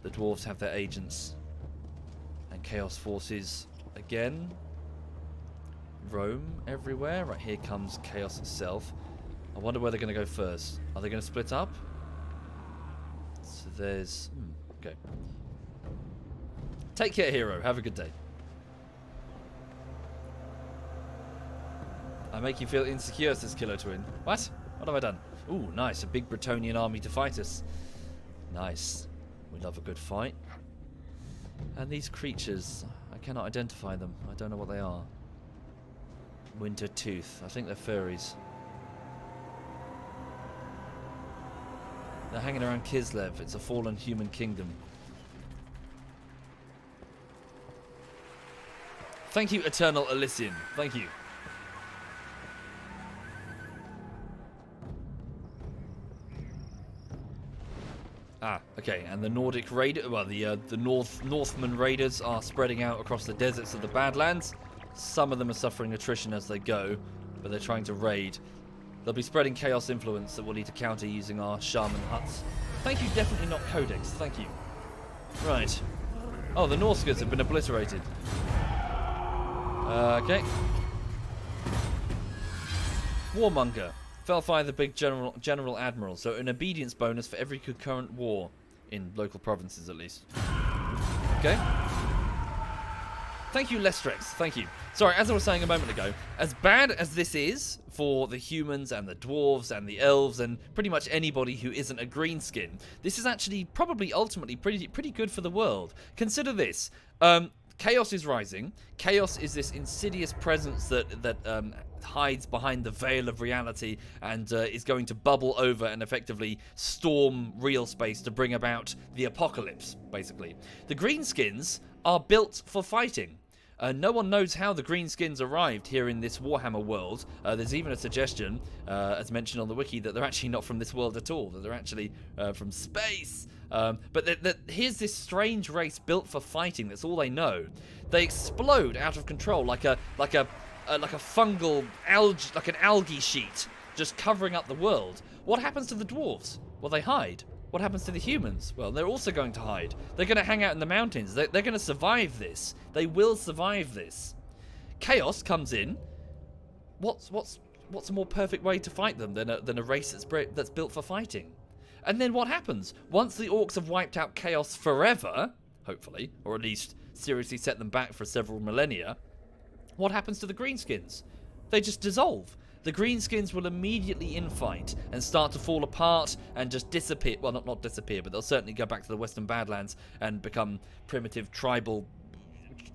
Speaker 1: The dwarves have their agents. And Chaos Forces, again, roam everywhere. Right, here comes Chaos itself. I wonder where they're going to go first. Are they going to split up? So there's... okay. Take care, hero. Have a good day. I make you feel insecure, says Killer Twin. What? What have I done? Ooh, nice. A big Bretonian army to fight us. Nice. We love a good fight. And these creatures, I cannot identify them. I don't know what they are. Winter Tooth. I think they're furries. They're hanging around Kislev. It's a fallen human kingdom. Thank you, Eternal Elysian. Thank you. Ah, okay, and the Nordic Raider, well, the Northman Raiders are spreading out across the deserts of the Badlands. Some of them are suffering attrition as they go, but they're trying to raid. They'll be spreading chaos influence that we'll need to counter using our shaman huts. Thank you, definitely not Codex, thank you. Right. Oh, the Norskers have been obliterated. Okay. Warmonger. Felfire the big general admiral, so an obedience bonus for every concurrent war, in local provinces at least. Okay. Thank you, Lestrex. Thank you. Sorry, as I was saying a moment ago, as bad as this is for the humans and the dwarves and the elves and pretty much anybody who isn't a greenskin, this is actually probably ultimately pretty good for the world. Consider this. Chaos is rising. Chaos is this insidious presence that hides behind the veil of reality and is going to bubble over and effectively storm real space to bring about the apocalypse, basically. The greenskins are built for fighting. No one knows how the greenskins arrived here in this Warhammer world. There's even a suggestion, as mentioned on the wiki, that they're actually not from this world at all, that they're actually from space. But here's this strange race built for fighting. That's all they know. They explode out of control like a fungal algae, like an algae sheet, just covering up the world. What happens to the dwarves? Well, they hide. What happens to the humans? Well, they're also going to hide. They're going to hang out in the mountains. They're going to survive this. They will survive this. Chaos comes in. What's a more perfect way to fight them than a race that's built for fighting? And then what happens? Once the orcs have wiped out Chaos forever, hopefully, or at least seriously set them back for several millennia, what happens to the greenskins? They just dissolve. the Greenskins will immediately infight and start to fall apart and just disappear. Well, not disappear, but they'll certainly go back to the Western Badlands and become primitive tribal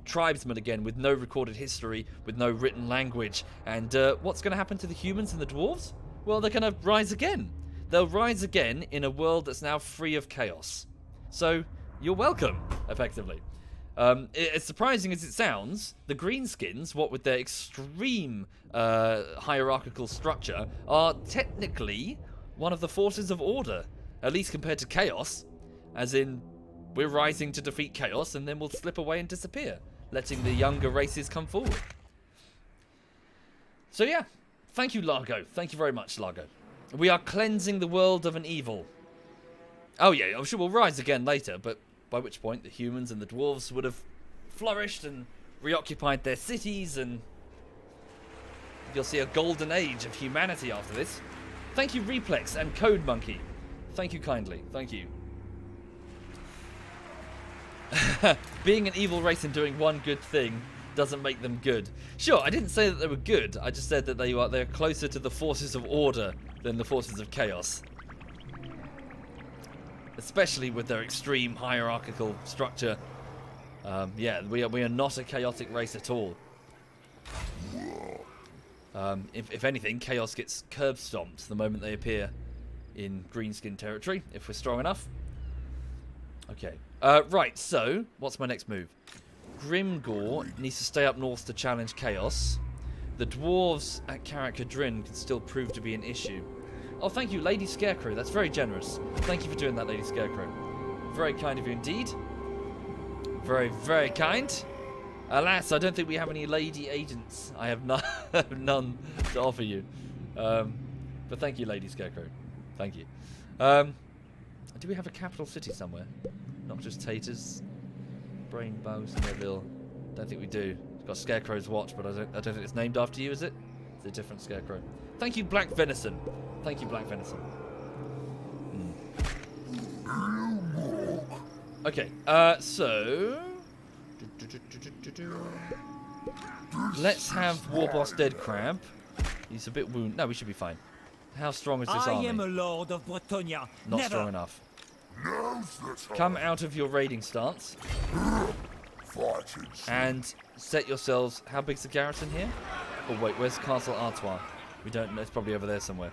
Speaker 1: tribesmen again with no recorded history, with no written language. And what's going to happen to the humans and the dwarves? Well, they're going to rise again. They'll rise again in a world that's now free of chaos. So, you're welcome, effectively. As surprising as it sounds, the Greenskins, what with their extreme hierarchical structure, are technically one of the forces of order, at least compared to chaos, as in, we're rising to defeat chaos and then we'll slip away and disappear, letting the younger races come forward. So yeah, thank you, Largo. Thank you very much, Largo. We are cleansing the world of an evil. Oh yeah, I'm sure we'll rise again later, but by which point the humans and the dwarves would have flourished and reoccupied their cities, and you'll see a golden age of humanity after this. Thank you, Replex and Code Monkey. Thank you kindly. Thank you. Being an evil race and doing one good thing doesn't make them good. Sure, I didn't say that they were good. I just said that they're closer to the forces of order than the forces of chaos. Especially with their extreme hierarchical structure. Yeah, we are not a chaotic race at all. If anything, chaos gets curb stomped the moment they appear in Greenskin territory, if we're strong enough. Okay. Right, so, what's my next move? Grimgore needs to stay up north to challenge chaos. The dwarves at Karak Kadrin can still prove to be an issue. Oh, thank you, Lady Scarecrow. That's very generous. Thank you for doing that, Lady Scarecrow. Very kind of you indeed. Very, very kind. Alas, I don't think we have any lady agents. I have none to offer you. But thank you, Lady Scarecrow. Thank you. Do we have a capital city somewhere? Not just Taters. Brainbow, Snellville. Don't think we do. It's got Scarecrow's watch, but I don't think it's named after you, is it? It's a different Scarecrow. Thank you, Black Venison. Thank you, Black Venison. Okay, so... Let's have Warboss Dead Crab. He's a bit wounded. No, we should be fine. How strong is this army?
Speaker 2: I am a lord of Bretonia.
Speaker 1: Not strong enough. Come out of your raiding stance. And set yourselves... How big's the garrison here? Oh, wait, where's Castle Artois? We don't know. It's probably over there somewhere.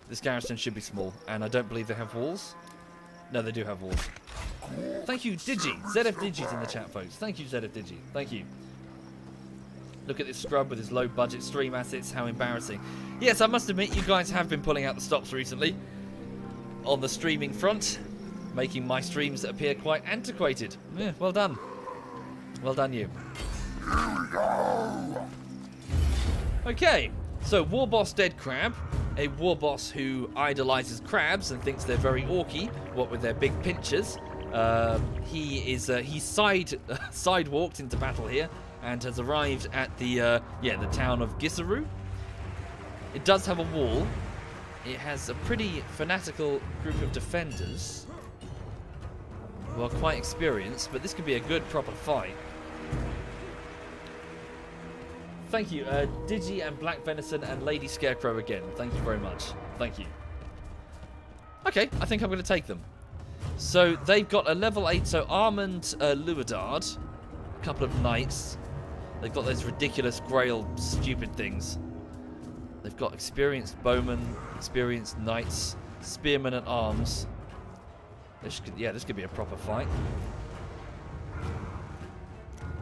Speaker 1: This garrison should be small, and I don't believe they have walls. No, they do have walls. Thank you, Digi. ZF Digi's in the chat, folks. Thank you, ZF Digi. Thank you. Look at this scrub with his low-budget stream assets. How embarrassing. Yes, I must admit, you guys have been pulling out the stops recently on the streaming front, making my streams appear quite antiquated. Yeah, well done. Well done, you. Okay, so Warboss Dead Crab, a warboss who idolizes crabs and thinks they're very orky, what with their big pinchers. He sidewalked into battle here and has arrived at the town of Gisseru. It does have a wall. It has a pretty fanatical group of defenders who are quite experienced, but this could be a good proper fight. Thank you, Digi and Black Venison and Lady Scarecrow again. Thank you very much. Thank you. Okay, I think I'm going to take them. So they've got a level 8, so Armand Luadard, a couple of knights. They've got those ridiculous Grail stupid things. They've got experienced bowmen, experienced knights, spearmen at arms. This could be a proper fight.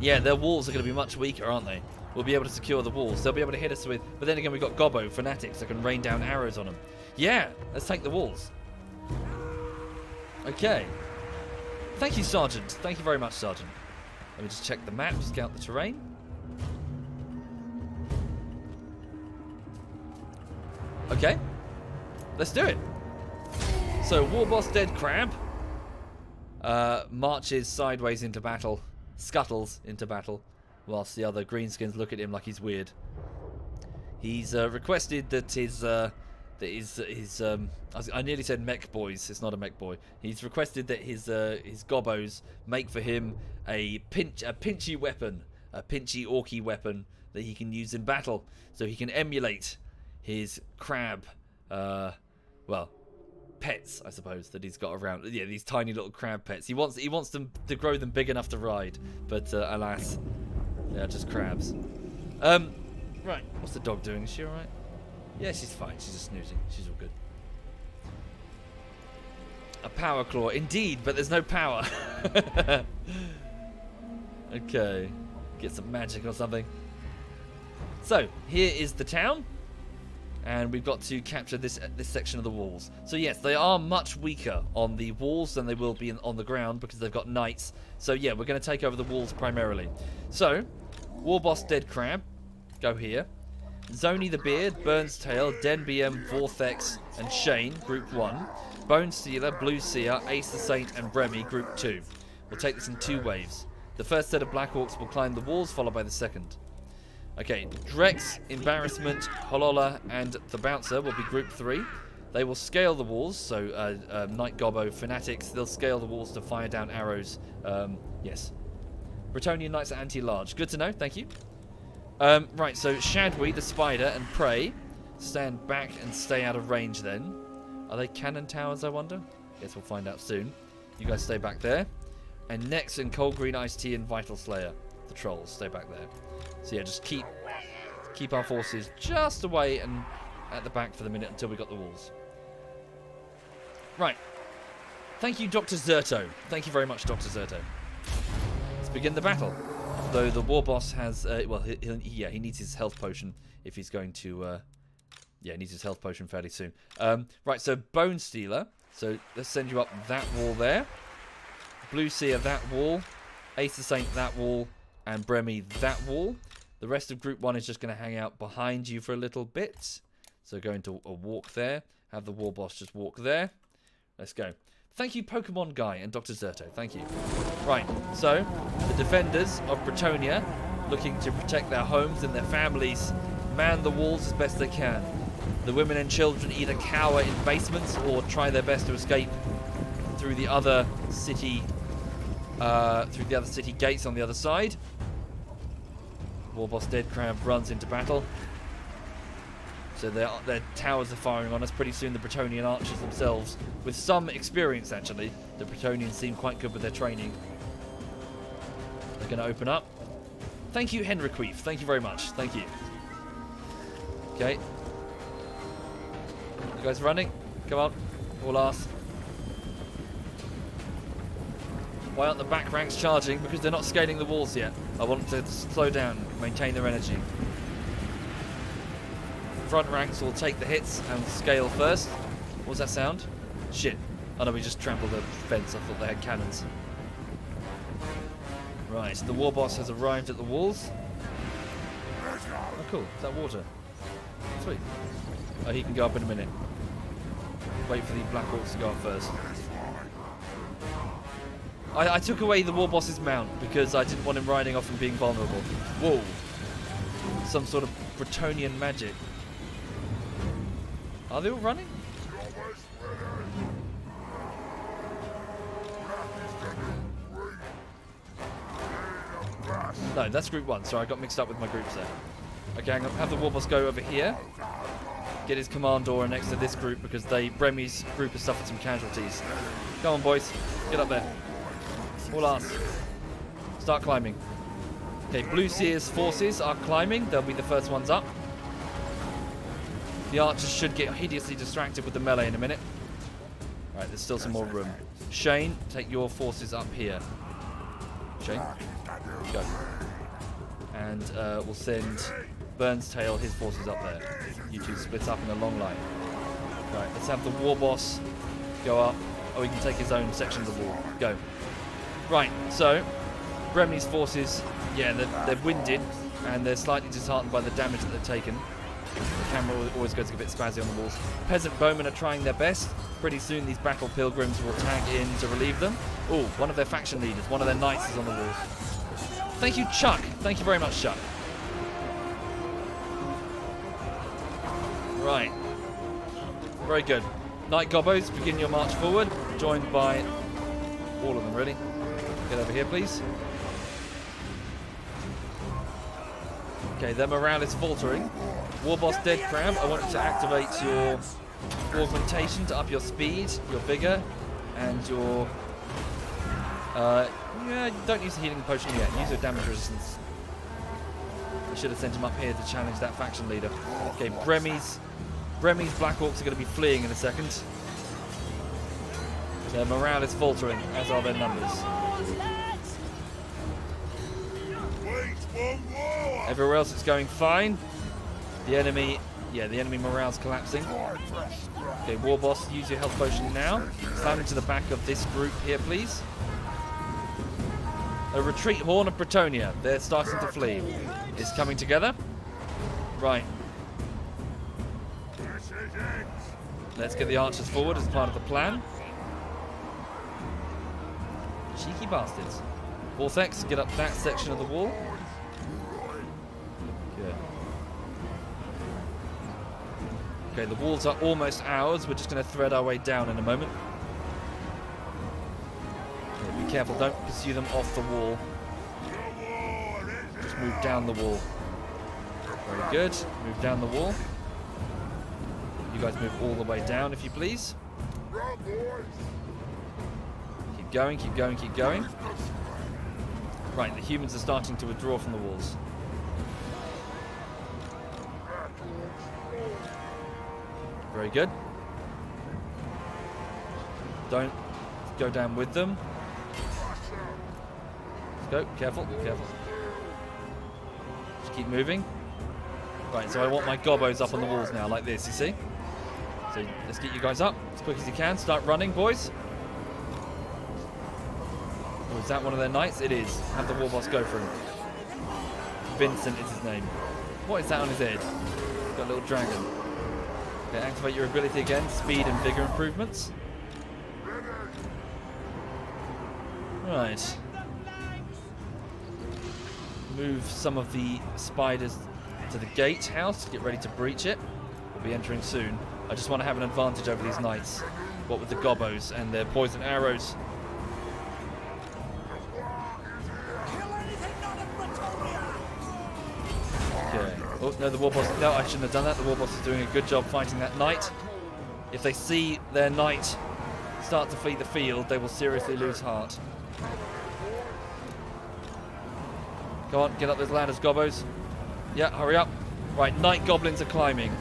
Speaker 1: Yeah, their walls are going to be much weaker, aren't they? We'll be able to secure the walls. They'll be able to hit us with... But then again, we've got Gobbo, fanatics, that can rain down arrows on them. Yeah, let's take the walls. Okay. Thank you, Sergeant. Thank you very much, Sergeant. Let me just check the map, scout the terrain. Okay. Let's do it. So, Warboss Dead Crab marches sideways into battle, scuttles into battle, whilst the other greenskins look at him like he's weird. He's requested that I nearly said mech boys. It's not a mech boy. He's requested that his gobbos make for him a pinchy weapon, a pinchy orky weapon that he can use in battle, so he can emulate his crab, well, pets, I suppose, that he's got around. Yeah, these tiny little crab pets. He wants them to grow them big enough to ride, but alas, they're just crabs. Right, what's the dog doing? Is she alright? Yeah, she's fine. She's just snoozing. She's all good. A power claw, indeed, but there's no power. Okay, get some magic or something. So here is the town, and we've got to capture this section of the walls. So yes, they are much weaker on the walls than they will be on the ground because they've got knights. So yeah, we're going to take over the walls primarily. So War Boss Dead Crab, go here. Zoni the Beard, Burns Tail, Den BM, Vortex, and Shane, Group 1. Bone Stealer, Blue Seer, Ace the Saint, and Remy, Group 2. We'll take this in 2 waves. The first set of Black Orcs will climb the walls, followed by the second. Okay, Drex, Embarrassment, Holola, and the Bouncer will be Group 3. They will scale the walls, so Knight Gobbo, Fanatics, they'll scale the walls to fire down arrows. Yes. Bretonnian Knights are anti-large. Good to know, thank you. Right, so Shadwi, the Spider, and Prey stand back and stay out of range then. Are they cannon towers, I wonder? Guess we'll find out soon. You guys stay back there. And next in Cold Green Ice Tea and Vital Slayer, the Trolls, stay back there. So yeah, just keep our forces just away and at the back for the minute until we got the walls. Right. Thank you, Dr. Zerto. Thank you very much, Dr. Zerto. Let's begin the battle. Though the war boss has, well, he needs his health potion if he's going to, yeah, he needs his health potion fairly soon. Right, so Bone Stealer. So let's send you up that wall there. Blue Seer that wall. Ace the Saint that wall. And Bremy that wall. The rest of Group 1 is just going to hang out behind you for a little bit. So go into a walk there. Have the war boss just walk there. Let's go. Thank you, Pokemon Guy and Dr. Zerto. Thank you. Right, so the defenders of Bretonnia, looking to protect their homes and their families, man the walls as best they can. The women and children either cower in basements or try their best to escape through the other city, gates on the other side. Warboss Dead Crab runs into battle. So their towers are firing on us. Pretty soon the Bretonnian archers themselves, with some experience actually, the Bretonnians seem quite good with their training. They're going to open up. Thank you, Henriqueef. Thank you very much. Thank you. Okay. You guys running? Come on. All arse. Why aren't the back ranks charging? Because they're not scaling the walls yet. I want them to slow down, maintain their energy. Front ranks will take the hits and scale first. What was that sound? Shit. Oh no, we just trampled the fence. I thought they had cannons. Right, the war boss has arrived at the walls. Oh cool, is that water? Sweet. Oh, he can go up in a minute. Wait for the Black Orcs to go up first. I took away the war boss's mount because I didn't want him riding off and being vulnerable. Whoa. Some sort of Bretonnian magic. Are they all running? No, that's Group 1. Sorry, I got mixed up with my groups there. Okay, I'm going to have the Warboss go over here. Get his commandor next to this group because Bremy's group has suffered some casualties. Come on, boys. Get up there. All arse. Start climbing. Okay, Blue Seer's forces are climbing. They'll be the first ones up. The archers should get hideously distracted with the melee in a minute. Right, there's still some more room. Shane, take your forces up here. Shane, go. And we'll send Burns Tail, his forces up there. You two split up in a long line. Right, let's have the war boss go up. Oh, he can take his own section of the wall. Go. Right, so Bremy's forces, yeah, they're winded and they're slightly disheartened by the damage that they've taken. The camera always goes a bit spazzy on the walls. Peasant bowmen are trying their best. Pretty soon these battle pilgrims will tag in to relieve them. Oh, one of their faction leaders, one of their knights is on the wall. Thank you, Chuck. Thank you very much, Chuck. Right. Very good. Knight Gobbos, begin your march forward. Joined by all of them, really. Get over here, please. Okay, their morale is faltering. Warboss Dead Crab, I want you to activate your augmentation to up your speed, your vigor, and your... yeah, don't use the healing potion yet. Use your damage resistance. I should have sent him up here to challenge that faction leader. Okay, Bremmy's Black Orcs are going to be fleeing in a second. Their morale is faltering, as are their numbers. Everywhere else it's going fine. The enemy morale's collapsing. Okay, Warboss, use your health potion now. Stand into the back of this group here, please. A retreat Horn of Bretonia. They're starting to flee. It's coming together. Right. Let's get the archers forward as part of the plan. Cheeky bastards. Vortex, get up that section of the wall. Good. Okay, the walls are almost ours. We're just going to thread our way down in a moment. Okay, be careful, don't pursue them off the wall. Just move down the wall. Very good. Move down the wall. You guys move all the way down, if you please. Keep going, keep going, keep going. Right, the humans are starting to withdraw from the walls. Very good. Don't go down with them. Let's go. Careful, careful. Just keep moving. Right, so I want my gobbos up on the walls now, like this, you see? So let's get you guys up as quick as you can. Start running, boys. Oh, is that one of their knights? It is. Have the warboss go for him. Vincent is his name. What is that on his head? Got a little dragon. Okay, activate your ability again. Speed and vigor improvements. Right. Move some of the spiders to the gatehouse. Get ready to breach it. We'll be entering soon. I just want to have an advantage over these knights. What with the gobbos and their poison arrows. Okay. Oh, no, the warboss. No, I shouldn't have done that. The warboss is doing a good job fighting that knight. If they see their knight start to flee the field, they will seriously lose heart. Go on, get up those ladders, gobbos. Yeah, hurry up. Right, night goblins are climbing.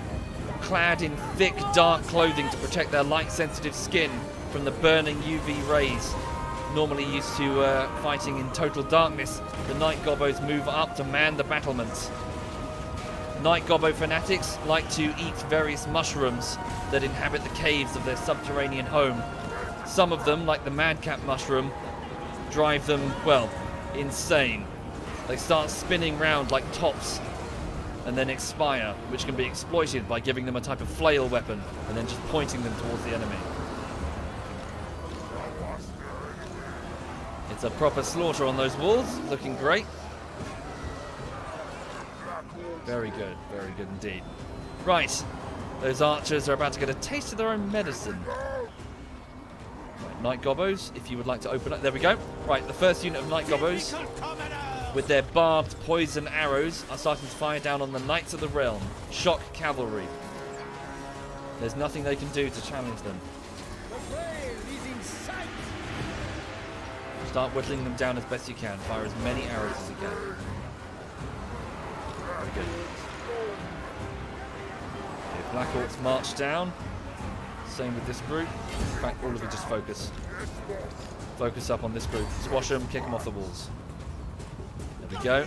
Speaker 1: Clad in thick, dark clothing to protect their light-sensitive skin from the burning UV rays. Normally used to fighting in total darkness, the night gobbos move up to man the battlements. Night gobbo fanatics like to eat various mushrooms that inhabit the caves of their subterranean home. Some of them, like the madcap mushroom, drive them, well, insane. They start spinning round like tops and then expire, which can be exploited by giving them a type of flail weapon and then just pointing them towards the enemy. It's a proper slaughter on those walls, looking great. Very good indeed. Right, those archers are about to get a taste of their own medicine. Right, night gobbos, if you would like to open up. There we go. Right, the first unit of night gobbos with their barbed poison arrows are starting to fire down on the Knights of the Realm. Shock cavalry. There's nothing they can do to challenge them. Start whittling them down as best you can. Fire as many arrows as you can. Very good. Okay, Black Orcs march down. Same with this group. In fact, all of you just focus. Focus up on this group. Squash them, kick them off the walls. There we go.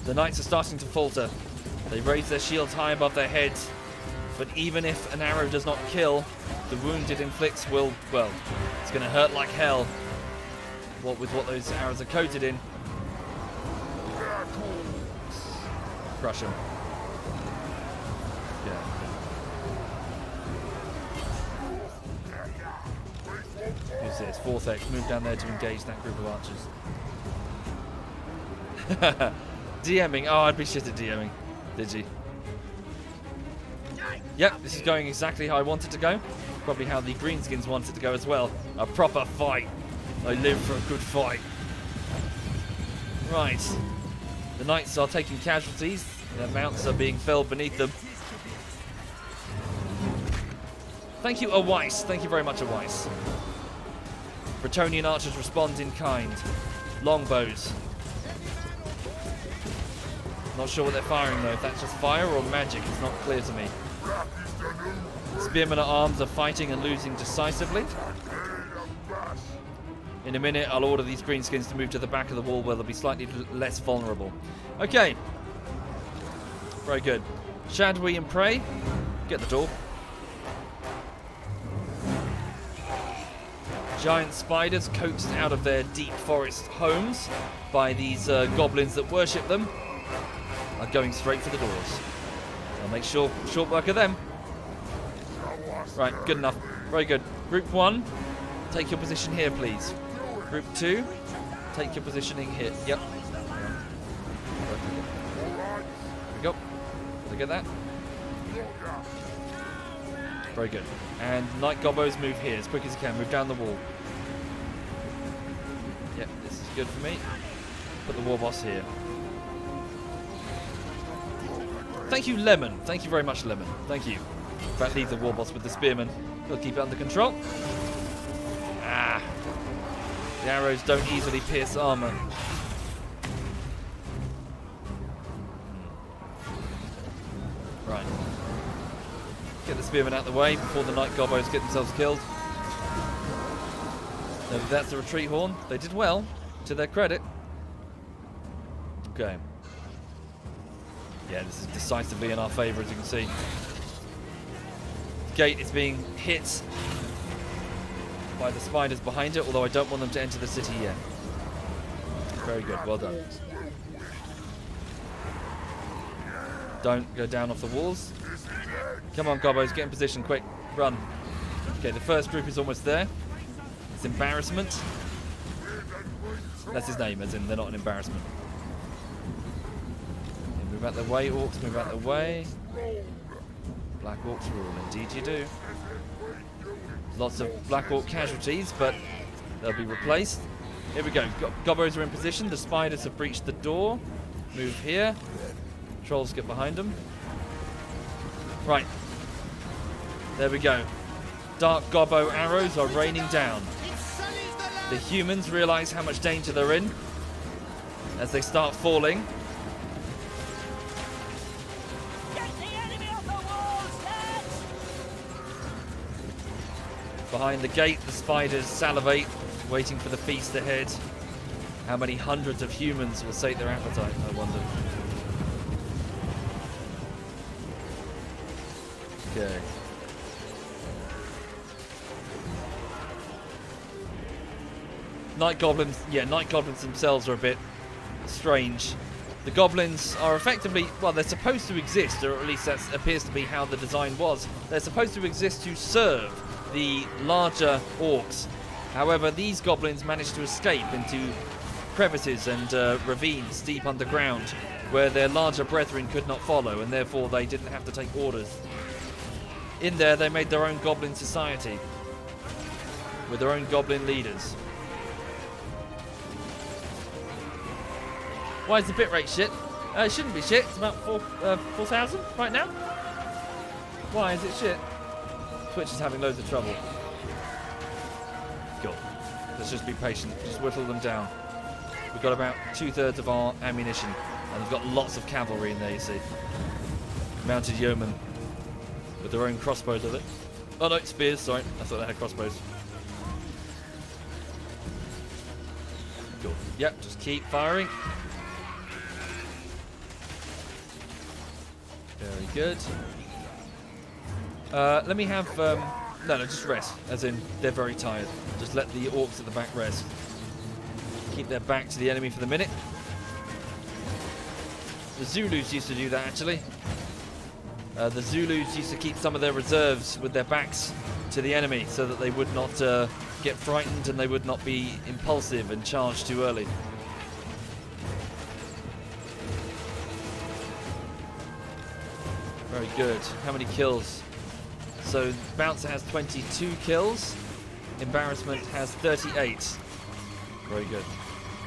Speaker 1: The knights are starting to falter. They raise their shields high above their heads. But even if an arrow does not kill, the wound it inflicts will, well, it's going to hurt like hell. What with what those arrows are coated in. Crush them. Yeah. Who's this? Vortex. Move down there to engage that group of archers. DMing. Oh, I'd be shit at DMing. Did you? Yep, this is going exactly how I wanted to go. Probably how the Greenskins wanted to go as well. A proper fight. I live for a good fight. Right. The knights are taking casualties. Their mounts are being felled beneath them. Thank you, Aweiss. Thank you very much, Aweiss. Bretonnian archers respond in kind. Longbows. Not sure what they're firing though. If that's just fire or magic, it's not clear to me. Spearmen at arms are fighting and losing decisively. In a minute, I'll order these greenskins to move to the back of the wall where they'll be slightly less vulnerable. Okay. Very good. Shad we and pray. Get the door. Giant spiders coaxed out of their deep forest homes by these goblins that worship them are going straight for the doors. I'll make short work of them. Right, good enough. Very good. Group 1, take your position here, please. Group 2, take your positioning here. Yep. There we go. Did I get that? Very good. And Night Gobbos move here as quick as you can. Move down the wall. Yep, this is good for me. Put the war boss here. Thank you, Lemon. Thank you very much, Lemon. Thank you. In fact, leave the war boss with the spearmen. We'll keep it under control. Ah. The arrows don't easily pierce armor. Right. Get the spearmen out of the way before the Night Gobbos get themselves killed. No, that's the retreat horn. They did well, to their credit. Okay. Yeah, this is decisively in our favour, as you can see. The gate is being hit by the spiders behind it, although I don't want them to enter the city yet. Very good, well done. Don't go down off the walls. Come on, Gobbos, get in position, quick. Run. Okay, the first group is almost there. It's embarrassment. That's his name, as in they're not an embarrassment. Okay, move out the way, orcs, move out the way. Black orcs rule, indeed you do. Lots of black orc casualties, but they'll be replaced. Here we go. Gobbos are in position. The spiders have breached the door. Move here. Trolls get behind them. Right. There we go. Dark Gobbo arrows are raining down. The humans realise how much danger they're in as they start falling. Behind the gate, the spiders salivate, waiting for the feast ahead. How many hundreds of humans will sate their appetite, I wonder. Okay. Night goblins, yeah, night goblins themselves are a bit strange. The goblins are effectively, well, they're supposed to exist, or at least that appears to be how the design was. They're supposed to exist to serve the larger orcs. However, these goblins managed to escape into crevices and ravines deep underground where their larger brethren could not follow, and therefore they didn't have to take orders. In there, they made their own goblin society with their own goblin leaders. Why is the bitrate shit? It shouldn't be shit. It's about 4,000 right now. Why is it shit? Twitch is having loads of trouble. Cool. Let's just be patient. Just whittle them down. We've got about 2/3 of our ammunition, and we've got lots of cavalry in there, you see. Mounted yeomen with their own crossbows with it. Oh no, spears, sorry. I thought they had crossbows. Cool. Yep, just keep firing. Very good. Let me have... no, just rest. As in, they're very tired. Just let the orcs at the back rest. Keep their back to the enemy for the minute. The Zulus used to do that, actually. The Zulus used to keep some of their reserves with their backs to the enemy so that they would not get frightened and they would not be impulsive and charge too early. Very good. How many kills? So Bouncer has 22 kills. Embarrassment has 38. Very good.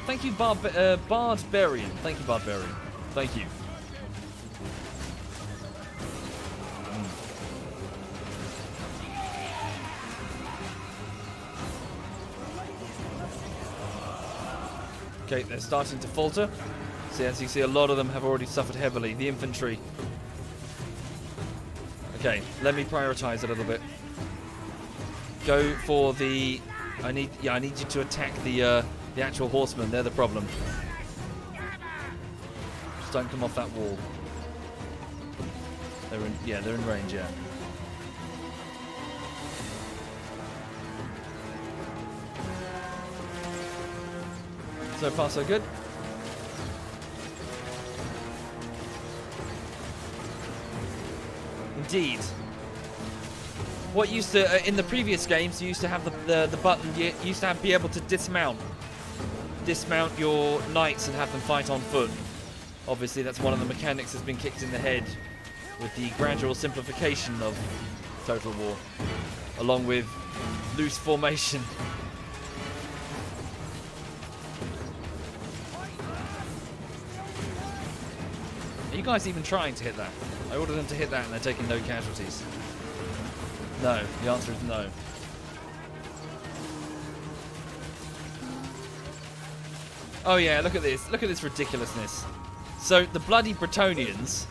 Speaker 1: Thank you, Barbarian. Thank you, Barbarian. Thank you. Okay, they're starting to falter. So as you see, a lot of them have already suffered heavily. The infantry. Okay, let me prioritize a little bit. Go for the. I need you to attack the actual horsemen. They're the problem. Just don't come off that wall. They're in range. Yeah. So far, so good. Indeed. What used to in the previous games, you used to have the button. You used to be able to dismount your knights and have them fight on foot. Obviously, that's one of the mechanics that's been kicked in the head with the gradual simplification of Total War, along with loose formation. Are you guys even trying to hit that? I ordered them to hit that and they're taking no casualties. No, the answer is no. Oh yeah, look at this. Look at this ridiculousness. So the bloody Bretonnians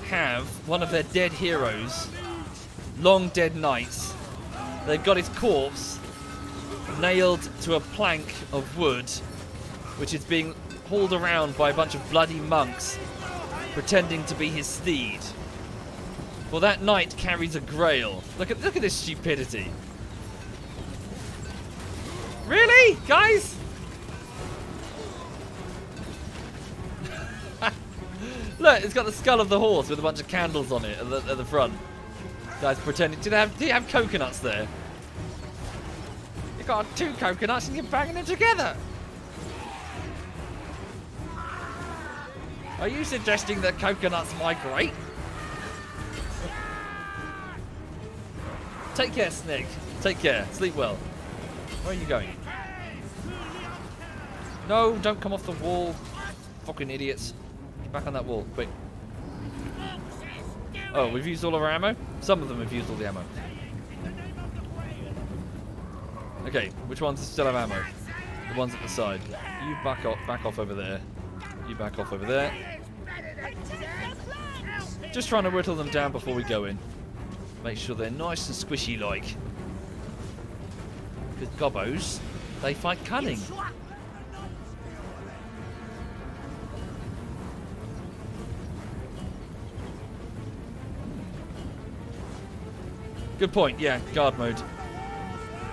Speaker 1: have one of their dead heroes, long dead knights. They've got his corpse nailed to a plank of wood, which is being hauled around by a bunch of bloody monks pretending to be his steed. Well, that knight carries a grail. Look at this stupidity. Really, guys? Look, it's got the skull of the horse with a bunch of candles on it at the front. Guys pretending. Do you have coconuts there? You got 2 coconuts and you're banging them together. Are you suggesting that coconuts migrate? Take care, Snake. Take care. Sleep well. Where are you going? No, don't come off the wall. Fucking idiots. Get back on that wall, quick. Oh, we've used all of our ammo? Some of them have used all the ammo. Okay, which ones still have ammo? The ones at the side. You back off over there. You back off over there. Just trying to whittle them down before we go in. Make sure they're nice and squishy like. Because gobbos, they fight cunning. Good point, yeah, guard mode.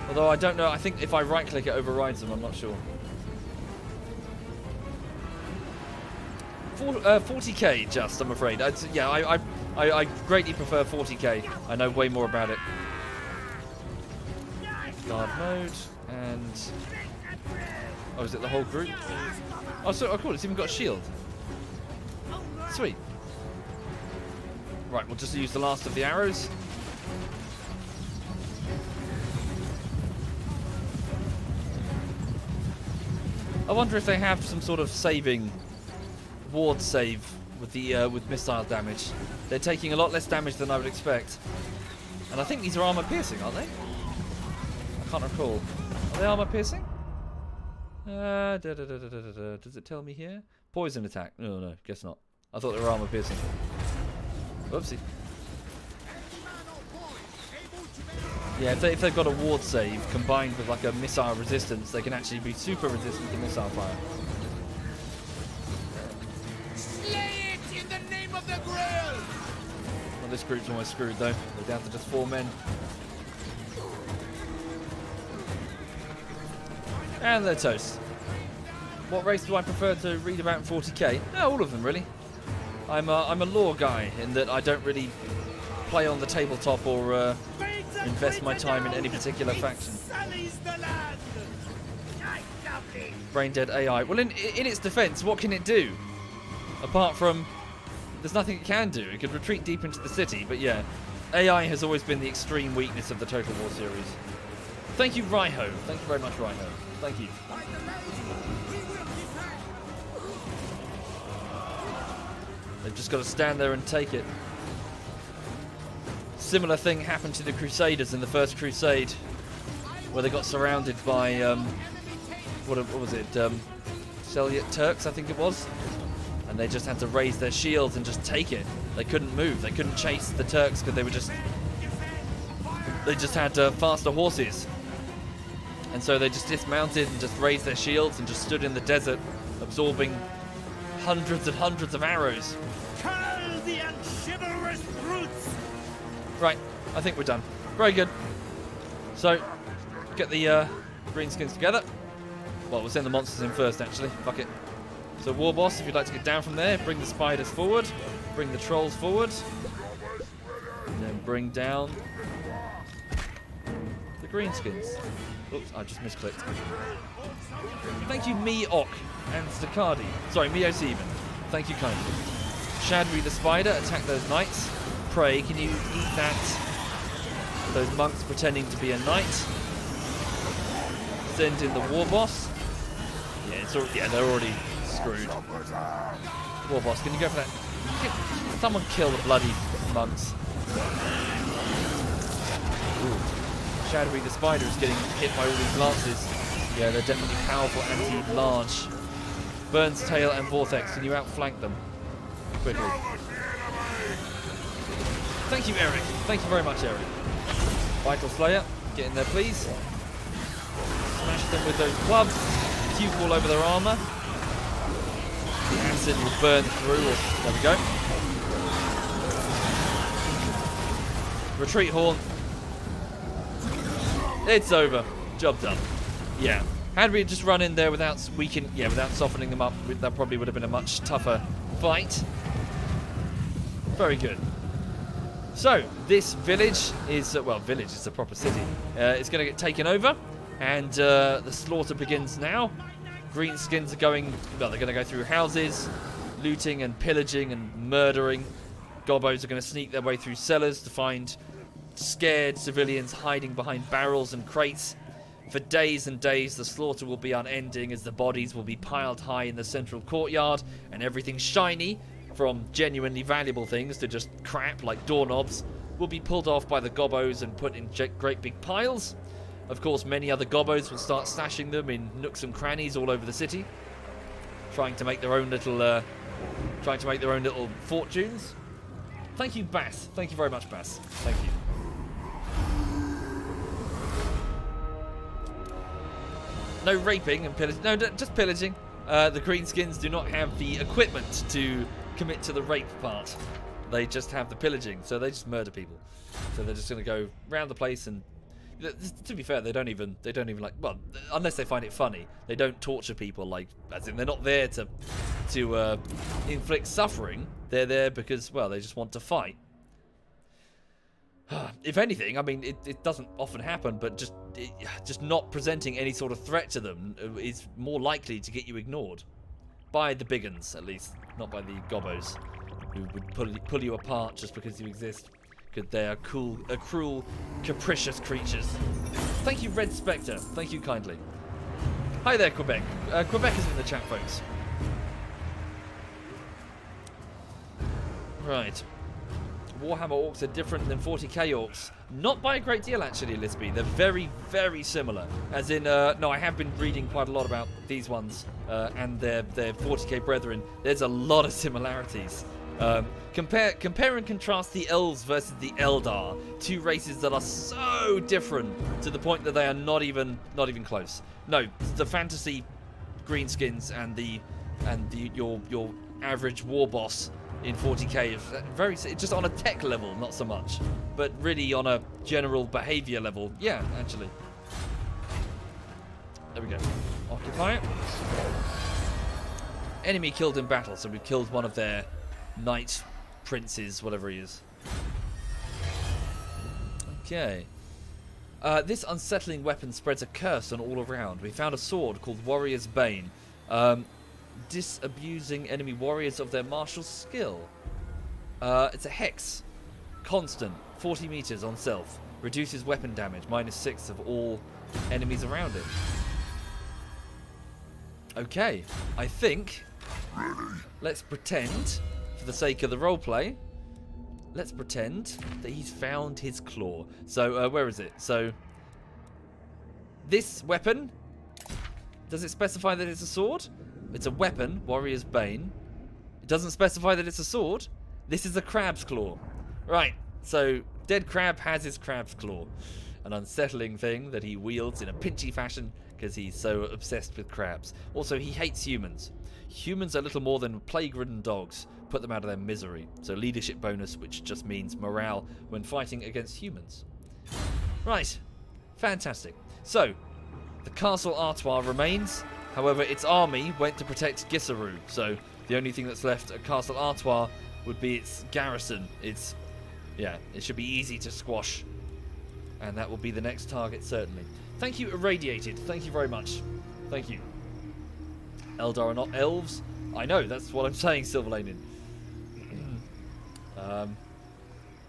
Speaker 1: Although I don't know, I think if I right click it overrides them, I'm not sure. 40k just, I'm afraid. I greatly prefer 40k. I know way more about it. Guard mode, and... Oh, is it the whole group? Oh, cool, it's even got a shield. Sweet. Right, we'll just use the last of the arrows. I wonder if they have some sort of saving... ward save with the with missile damage. They're taking a lot less damage than I would expect. And I think these are armor piercing, aren't they? I can't recall. Are they armor piercing? Does it tell me here? Poison attack. No, guess not. I thought they were armor piercing. Whoopsie. Yeah, if they've got a ward save combined with like a missile resistance, they can actually be super resistant to missile fire. Well, this group's almost screwed though. They're down to just 4 men. And they're toast. What race do I prefer to read about in 40k? No, all of them really. I'm a lore guy in that I don't really play on the tabletop or invest my time in any particular faction. Brain dead AI. Well, in its defense, what can it do? Apart from, there's nothing it can do. It could retreat deep into the city, but yeah. AI has always been the extreme weakness of the Total War series. Thank you, Raiho. Thank you very much, Raiho. Thank you. They've just got to stand there and take it. Similar thing happened to the Crusaders in the First Crusade, where they got surrounded by, what was it, Seljuk Turks, I think it was? And they just had to raise their shields and just take it. They couldn't move. They couldn't chase the Turks because they just had faster horses. And so they just dismounted and just raised their shields and just stood in the desert, absorbing hundreds and hundreds of arrows.
Speaker 2: Curl the unchivalrous brutes!
Speaker 1: Right, I think we're done. Very good. So, get the greenskins together. Well, we'll send the monsters in first, actually. Fuck it. So, War Boss, if you'd like to get down from there, bring the spiders forward, bring the trolls forward, and then bring down the greenskins. Oops, I just misclicked. Thank you, Meok and Stakadi. Sorry, Mio7. Thank you kindly. Shadri the spider, attack those knights. Pray, can you eat that? Those monks pretending to be a knight. Send in the War Boss. Yeah, they're already screwed. War Boss, can you go for that? Someone kill the bloody monks. Ooh. Shadowy the spider is getting hit by all these lances. Yeah, they're definitely powerful anti-large. Burns, Tail, and Vortex, can you outflank them? Quickly. Thank you, Eric. Thank you very much, Eric. Vital Slayer, get in there, please. Smash them with those clubs. Puke all over their armor. The acid will burn through. There we go. Retreat Horn. It's over. Job done. Yeah. Had we just run in there without without softening them up, that probably would have been a much tougher fight. Very good. So, this village is, village is a proper city. It's going to get taken over, and the slaughter begins now. Greenskins are they're going to go through houses, looting and pillaging and murdering. Gobbos are going to sneak their way through cellars to find scared civilians hiding behind barrels and crates. For days and days, the slaughter will be unending as the bodies will be piled high in the central courtyard, and everything shiny, from genuinely valuable things to just crap like doorknobs, will be pulled off by the gobbos and put in great big piles. Of course, many other gobbos will start stashing them in nooks and crannies all over the city, trying to make their own little fortunes. Thank you, Bass. Thank you very much, Bass. Thank you. No raping and pillaging. No, just pillaging. The greenskins do not have the equipment to commit to the rape part. They just have the pillaging, so they just murder people. So they're just going to go around the place and, to be fair, they don't even like, well, unless they find it funny, they don't torture people, like, as in they're not there to inflict suffering. They're there because, well, they just want to fight. If anything, I mean, it doesn't often happen, but just not presenting any sort of threat to them is more likely to get you ignored. By the big uns, at least. Not by the gobbos, who would pull you apart just because you exist. Because they are cruel, capricious creatures. Thank you, Red Spectre. Thank you kindly. Hi there, Quebec. Quebec is in the chat, folks. Right. Warhammer orcs are different than 40k orcs. Not by a great deal, actually, Lisby. They're very, very similar. As in, no, I have been reading quite a lot about these ones and their 40k brethren. There's a lot of similarities. Compare and contrast the elves versus the Eldar. Two races that are so different to the point that they are not even close. No, the fantasy greenskins and your average war boss in 40k is very just on a tech level, not so much, but really on a general behavior level. Yeah, actually. There we go. Occupy it. Enemy killed in battle, so we killed one of their knight princes, whatever he is. Okay. This unsettling weapon spreads a curse on all around. We found a sword called Warrior's Bane. Disabusing enemy warriors of their martial skill. It's a hex. Constant. 40 meters on self. Reduces weapon damage. -6 of all enemies around it. Okay. I think... Let's pretend for the sake of the roleplay, let's pretend that he's found his claw. So, where is it? So, this weapon, does it specify that it's a sword? It's a weapon, Warrior's Bane. It doesn't specify that it's a sword. This is a crab's claw. Right, so Dead Crab has his crab's claw. An unsettling thing that he wields in a pinchy fashion because he's so obsessed with crabs. Also, he hates humans. Humans are little more than plague-ridden dogs. Put them out of their misery. So leadership bonus, which just means morale when fighting against humans. Right, fantastic. So, the Castle Artois remains. However, its army went to protect Gisseru. So, the only thing that's left at Castle Artois would be its garrison. It should be easy to squash. And that will be the next target, certainly. Thank you, Irradiated. Thank you very much. Thank you. Eldar are not elves. I know, that's what I'm saying, Silverlanen.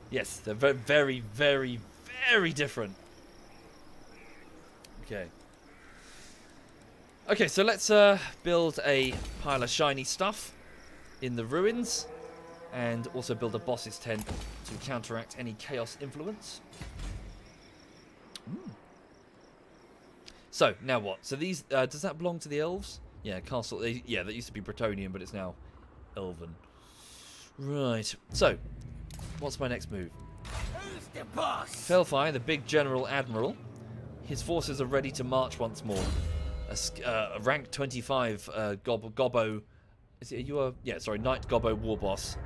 Speaker 1: Yes, they're very, very, very, very different. Okay. Okay, so let's build a pile of shiny stuff in the ruins. And also build a boss's tent to counteract any chaos influence. So, now what? So these, does that belong to the elves? Yeah, castle, yeah, that used to be Bretonnian, but it's now elven. Right, so, what's my next move?
Speaker 2: Who's the boss?
Speaker 1: Felfire, the big general admiral. His forces are ready to march once more. A rank 25 Gobbo. Is it Knight Gobbo war boss.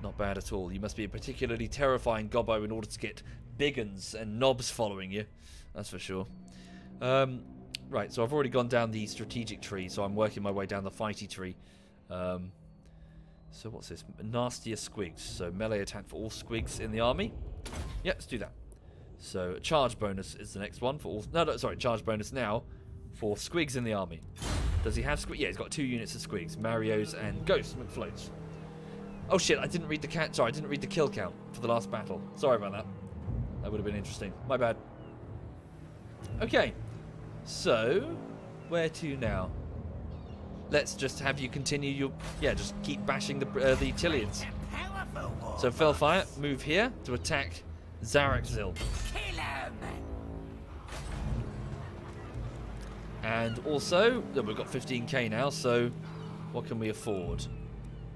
Speaker 1: Not bad at all. You must be a particularly terrifying Gobbo in order to get biggins and knobs following you. That's for sure. Right, so I've already gone down the strategic tree, so I'm working my way down the fighty tree. So what's this? Nastier squigs. So melee attack for all squigs in the army. Yeah, let's do that. So charge bonus is the next one for all... No, sorry, charge bonus now for squigs in the army. Does he have squigs? Yeah, he's got 2 units of squigs. Marios and Ghost McFloats. Oh shit, I didn't read the kill count for the last battle. Sorry about that. That would have been interesting. My bad. Okay. So, where to now? Let's just have you continue your... Yeah, just keep bashing the Tillians. So, Felfire, move here to attack Zarakzil.
Speaker 2: Kill him!
Speaker 1: And also, we've got 15k now, so what can we afford?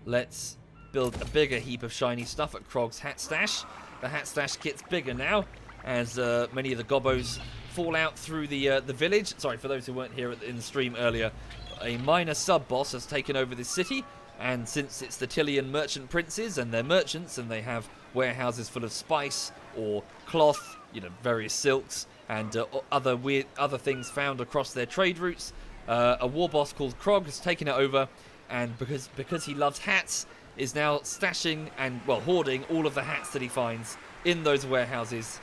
Speaker 1: Let's build a bigger heap of shiny stuff at Krog's Hat Stash. The Hat Stash gets bigger now, as many of the Gobbos fall out through the village. Sorry, for those who weren't here in the stream earlier, a minor sub-boss has taken over this city, and since it's the Tillian merchant princes, and they're merchants, and they have warehouses full of spice or cloth, you know, various silks, and other things found across their trade routes, a war boss called Krog has taken it over, and because he loves hats, is now stashing and, well, hoarding all of the hats that he finds in those warehouses.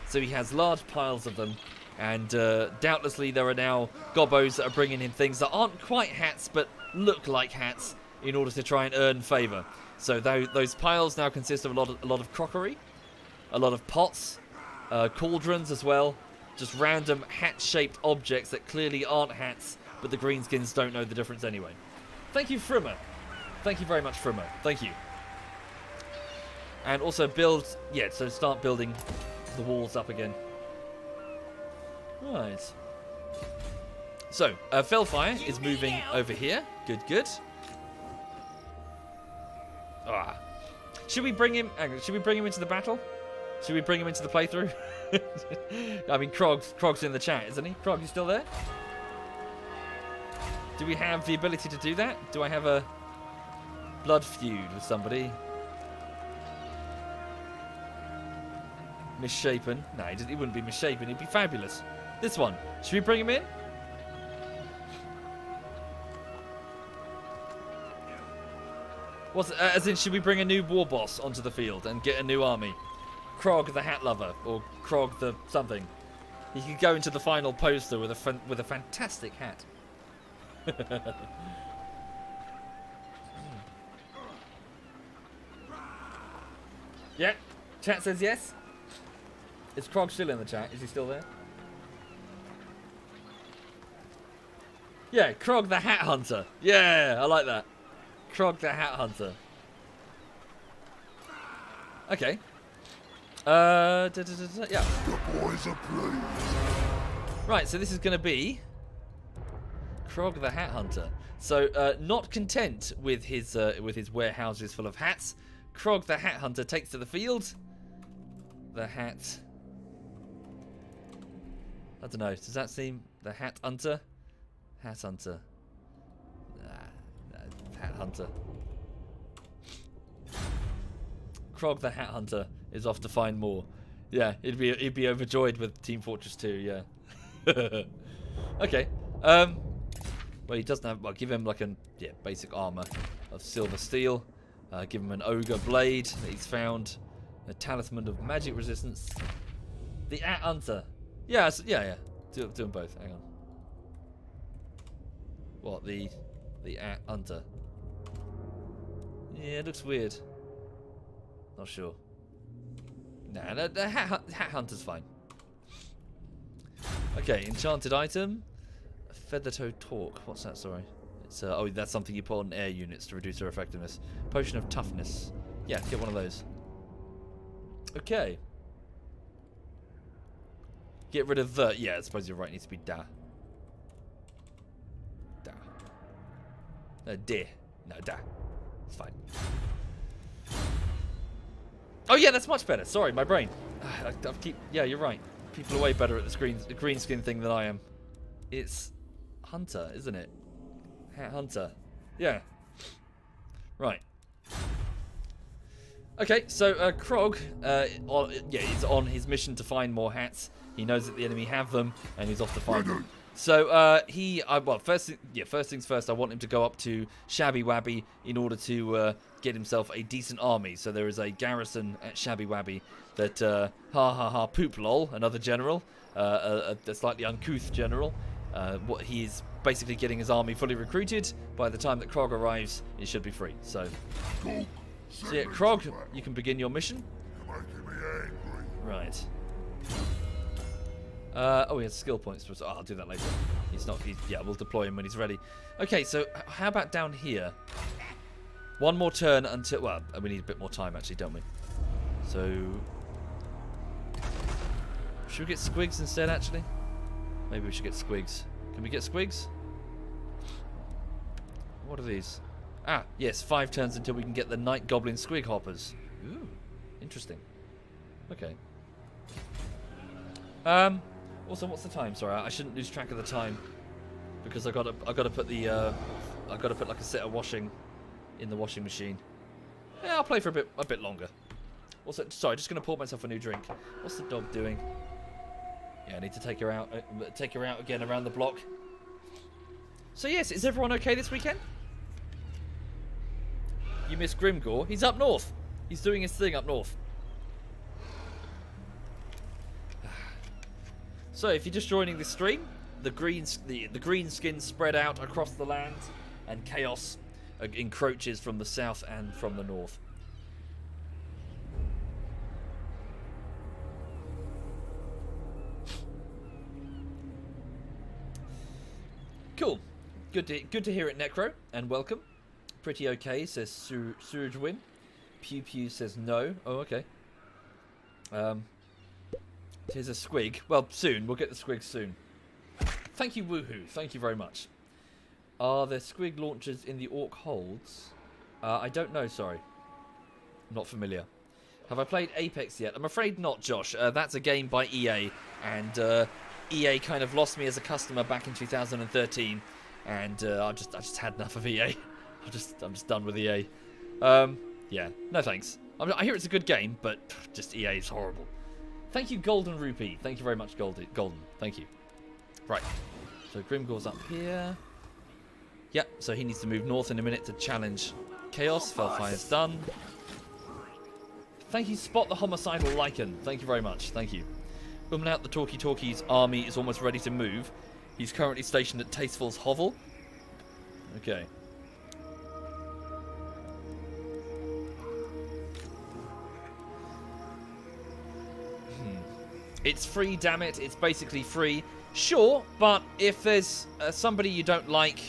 Speaker 1: So he has large piles of them, and doubtlessly there are now Gobbos that are bringing him things that aren't quite hats but look like hats in order to try and earn favour. So those piles now consist of a lot of crockery, a lot of pots, cauldrons as well, just random hat-shaped objects that clearly aren't hats, but the greenskins don't know the difference anyway. Thank you, Frimmer. Thank you very much, Frimmer. Thank you. And also so start building the walls up again. Right. So, Felfire is moving over here. Good, good. Ah. Should we bring him into the battle? Should we bring him into the playthrough? I mean, Krog's in the chat, isn't he? Krog, you still there? Do we have the ability to do that? Do I have a blood feud with somebody? Misshapen. No, he wouldn't be misshapen. He'd be fabulous. This one. Should we bring him in? As in, should we bring a new war boss onto the field and get a new army? Krog the Hat Lover, or Krog the something. He could go into the final poster with a fantastic hat. Yeah, chat says yes. Is Krog still in the chat? Is he still there? Yeah, Krog the Hat Hunter. Yeah, I like that. Krog the Hat Hunter. Okay. Yeah.
Speaker 3: The boys are pleased.
Speaker 1: Right, so this is going to be Krog the Hat Hunter. So, not content with his warehouses full of hats, Krog the Hat Hunter takes to the field. The hat. I don't know. Does that seem the Hat Hunter? Hat Hunter. Hat Hunter. Krog the Hat Hunter is off to find more. Yeah, he'd be overjoyed with Team Fortress 2. Yeah. Okay. Well, he doesn't have. Well, give him like basic armor of silver steel. Give him an ogre blade that he's found. A talisman of magic resistance. The Hat Hunter. Yeah. Do them both. Hang on. What the Hat Hunter? Yeah, it looks weird. Not sure. Nah, the Hat Hunter's fine. Okay, enchanted item. Feather-toed torque. What's that, sorry? It's oh, that's something you put on air units to reduce their effectiveness. Potion of toughness. Yeah, get one of those. Okay. Get rid of the... Yeah, I suppose you're right. It needs to be da. Da. No, de. No, da. It's fine. Oh, yeah, that's much better. Sorry, my brain. Yeah, you're right. People are way better at the green skin thing than I am. It's Hunter, isn't it? Hat Hunter. Yeah. Right. Okay, so Krog, he's on his mission to find more hats. He knows that the enemy have them, and he's off to find them. So first things first, I want him to go up to Shabby Wabby in order to get himself a decent army. So there is a garrison at Shabby Wabby that poop lol, another general, a slightly uncouth general. What he is basically getting his army fully recruited. By the time that Krog arrives, it should be free. So yeah, Krog, you can begin your mission.
Speaker 3: You're making me angry.
Speaker 1: Right. Oh, he has skill points. Oh, I'll do that later. Yeah, we'll deploy him when he's ready. Okay, so how about down here? One more turn until... Well, we need a bit more time, actually, don't we? So... Should we get Squigs instead, actually? Maybe we should get Squigs. Can we get Squigs? What are these? Ah, yes, 5 turns until we can get the Night Goblin Squig Hoppers. Ooh, interesting. Okay. Also, what's the time? Sorry, I shouldn't lose track of the time because I gotta put like a set of washing in the washing machine. Yeah, I'll play for a bit longer. Also, sorry, just gonna pour myself a new drink. What's the dog doing? Yeah, I need to take her out again around the block. So yes, is everyone okay this weekend? You missed Grimgore. He's up north. He's doing his thing up north. So, if you're just joining this stream, the green skins spread out across the land, and chaos encroaches from the south and from the north. Cool. Good to hear it, Necro, and welcome. Pretty okay, says SovietWomble. Pew Pew says no. Oh, okay. Here's a squig. Well, soon. We'll get the squig soon. Thank you, Woohoo. Thank you very much. Are there squig launchers in the Orc holds? I don't know, sorry. Not familiar. Have I played Apex yet? I'm afraid not, Josh. That's a game by EA, and EA kind of lost me as a customer back in 2013, and I just had enough of EA. I'm just done with EA. Yeah, no thanks. I hear it's a good game, but just EA is horrible. Thank you, Golden Rupee. Thank you very much, Golden. Thank you. Right. So Grimgore's up here. Yep, so he needs to move north in a minute to challenge Chaos. Felfire's done. Thank you, Spot the Homicidal Lycan. Thank you very much. Thank you. Woman out the Talkie's army is almost ready to move. He's currently stationed at Tasteful's Hovel. Okay. It's free, damn it. It's basically free. Sure, but if there's somebody you don't like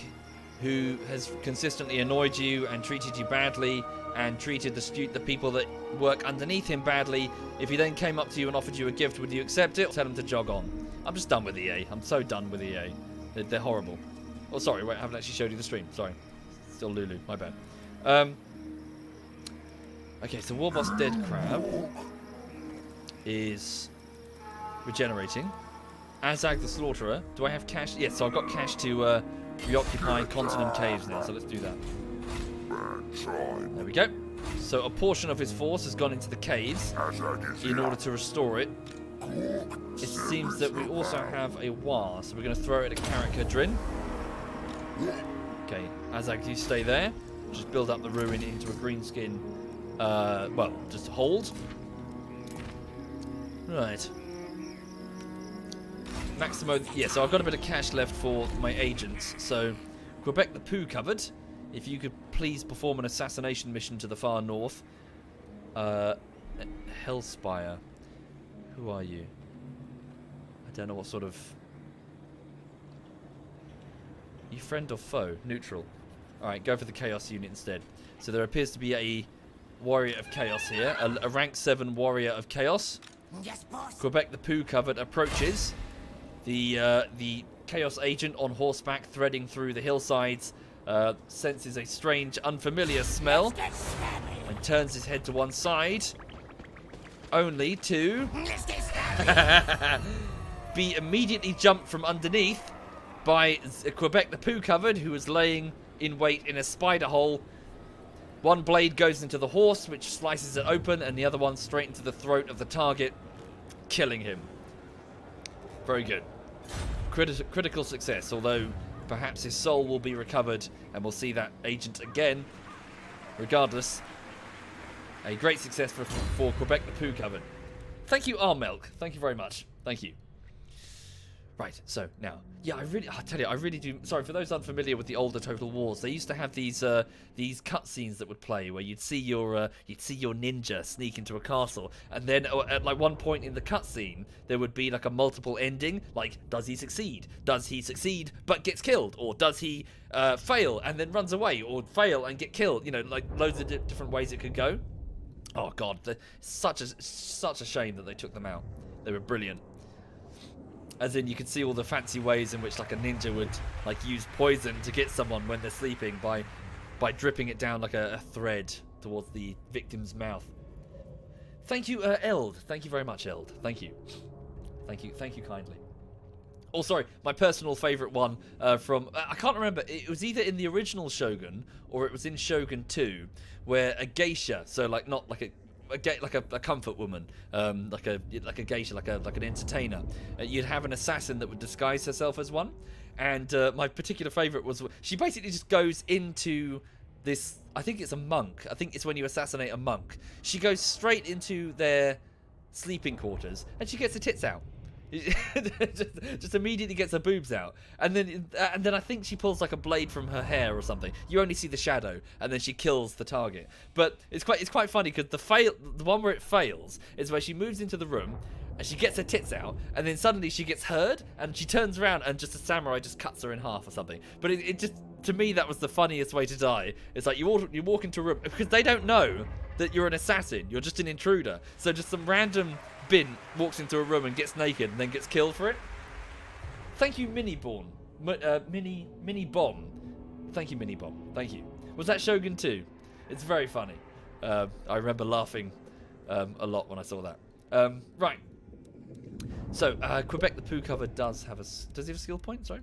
Speaker 1: who has consistently annoyed you and treated you badly and treated the people that work underneath him badly, if he then came up to you and offered you a gift, would you accept it or tell him to jog on? I'm just done with EA. I'm so done with EA. They're horrible. Oh, sorry, wait, I haven't actually showed you the stream. Sorry. Still Lulu, my bad. Okay, so Warboss Dead Crab is regenerating. Azag the Slaughterer. Do I have cash? Yes, so I've got cash to reoccupy Continent Caves now, so let's do that. There we go. So a portion of his force has gone into the caves in order to restore it. It seems that we also have a War, so we're going to throw it at Karakadrin. Okay, Azag, you stay there. Just build up the ruin into a greenskin, well, just hold. Right. Maximo, yeah, so I've got a bit of cash left for my agents. So, Quebec the Poo Cupboard, if you could please perform an assassination mission to the far north. Hellspire, who are you? I don't know what sort of... You friend or foe? Neutral. Alright, go for the Chaos unit instead. So there appears to be a Warrior of Chaos here, a rank 7 Warrior of Chaos.
Speaker 2: Yes, boss.
Speaker 1: Quebec the Poo Cupboard approaches. The Chaos agent on horseback threading through the hillsides senses a strange, unfamiliar smell and turns his head to one side, only to be immediately jumped from underneath by Quebec the Poo Cupboard, who is laying in wait in a spider hole. One blade goes into the horse, which slices it open, and the other one straight into the throat of the target, killing him. Very good. Critical success, although perhaps his soul will be recovered and we'll see that agent again. Regardless, a great success for Quebec the Poo Cupboard. Thank you, Armelk. Thank you very much. Thank you. Right, so now, yeah, I tell you, I really do. Sorry for those unfamiliar with the older Total Wars. They used to have these cutscenes that would play where you'd see your ninja sneak into a castle, and then at like one point in the cutscene there would be like a multiple ending, like does he succeed? Does he succeed but gets killed, or does he fail and then runs away, or fail and get killed? You know, like loads of different ways it could go. Oh God, such a shame that they took them out. They were brilliant. As in, you could see all the fancy ways in which like a ninja would like use poison to get someone when they're sleeping by dripping it down like a thread towards the victim's mouth. Thank you, Eld. Thank you very much, Eld. Thank you. Thank you kindly. Oh, sorry, my personal favourite one from... I can't remember. It was either in the original Shogun or it was in Shogun 2, where a geisha, so like not like a comfort woman, like a geisha, like an entertainer. You'd have an assassin that would disguise herself as one, and my particular favourite was she basically just goes into this. I think it's a monk. I think it's when you assassinate a monk. She goes straight into their sleeping quarters and she gets her tits out. just immediately gets her boobs out, and then I think she pulls like a blade from her hair or something. You only see the shadow, and then she kills the target. But it's quite funny because the one where it fails is where she moves into the room and she gets her tits out, and then suddenly she gets heard and she turns around and just a samurai just cuts her in half or something. But it just, to me, that was the funniest way to die. It's like you walk into a room because they don't know that you're an assassin. You're just an intruder. So just some random bin walks into a room and gets naked and then gets killed for it. Thank you, Mini Bomb. Thank you, Mini Bomb. Thank you. Was that Shogun 2? It's very funny. I remember laughing a lot when I saw that. Right. So Quebec the Poo Cover does he have a skill point? Sorry.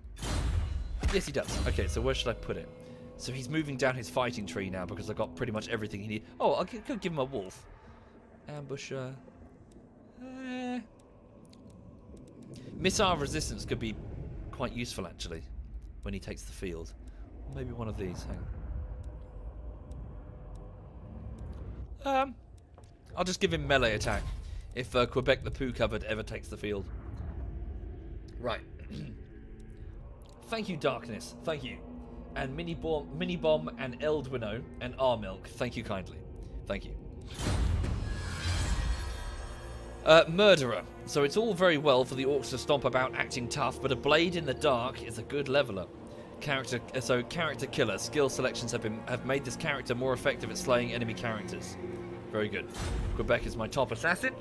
Speaker 1: Yes, he does. Okay, so where should I put it? So he's moving down his fighting tree now because I got pretty much everything he needs. Oh, I could give him a wolf. Ambusher. Missile resistance could be quite useful actually when he takes the field. Maybe one of these. Hang on. I'll just give him melee attack if Quebec the Poo Cupboard ever takes the field. Right. Thank you, Darkness. Thank you. And Mini Bomb and Eldwino and Armilk. Thank you kindly. Thank you. Murderer. So it's all very well for the orcs to stomp about acting tough, but a blade in the dark is a good leveler. Character killer. Skill selections have made this character more effective at slaying enemy characters. Very good. Quebec is my top assassin,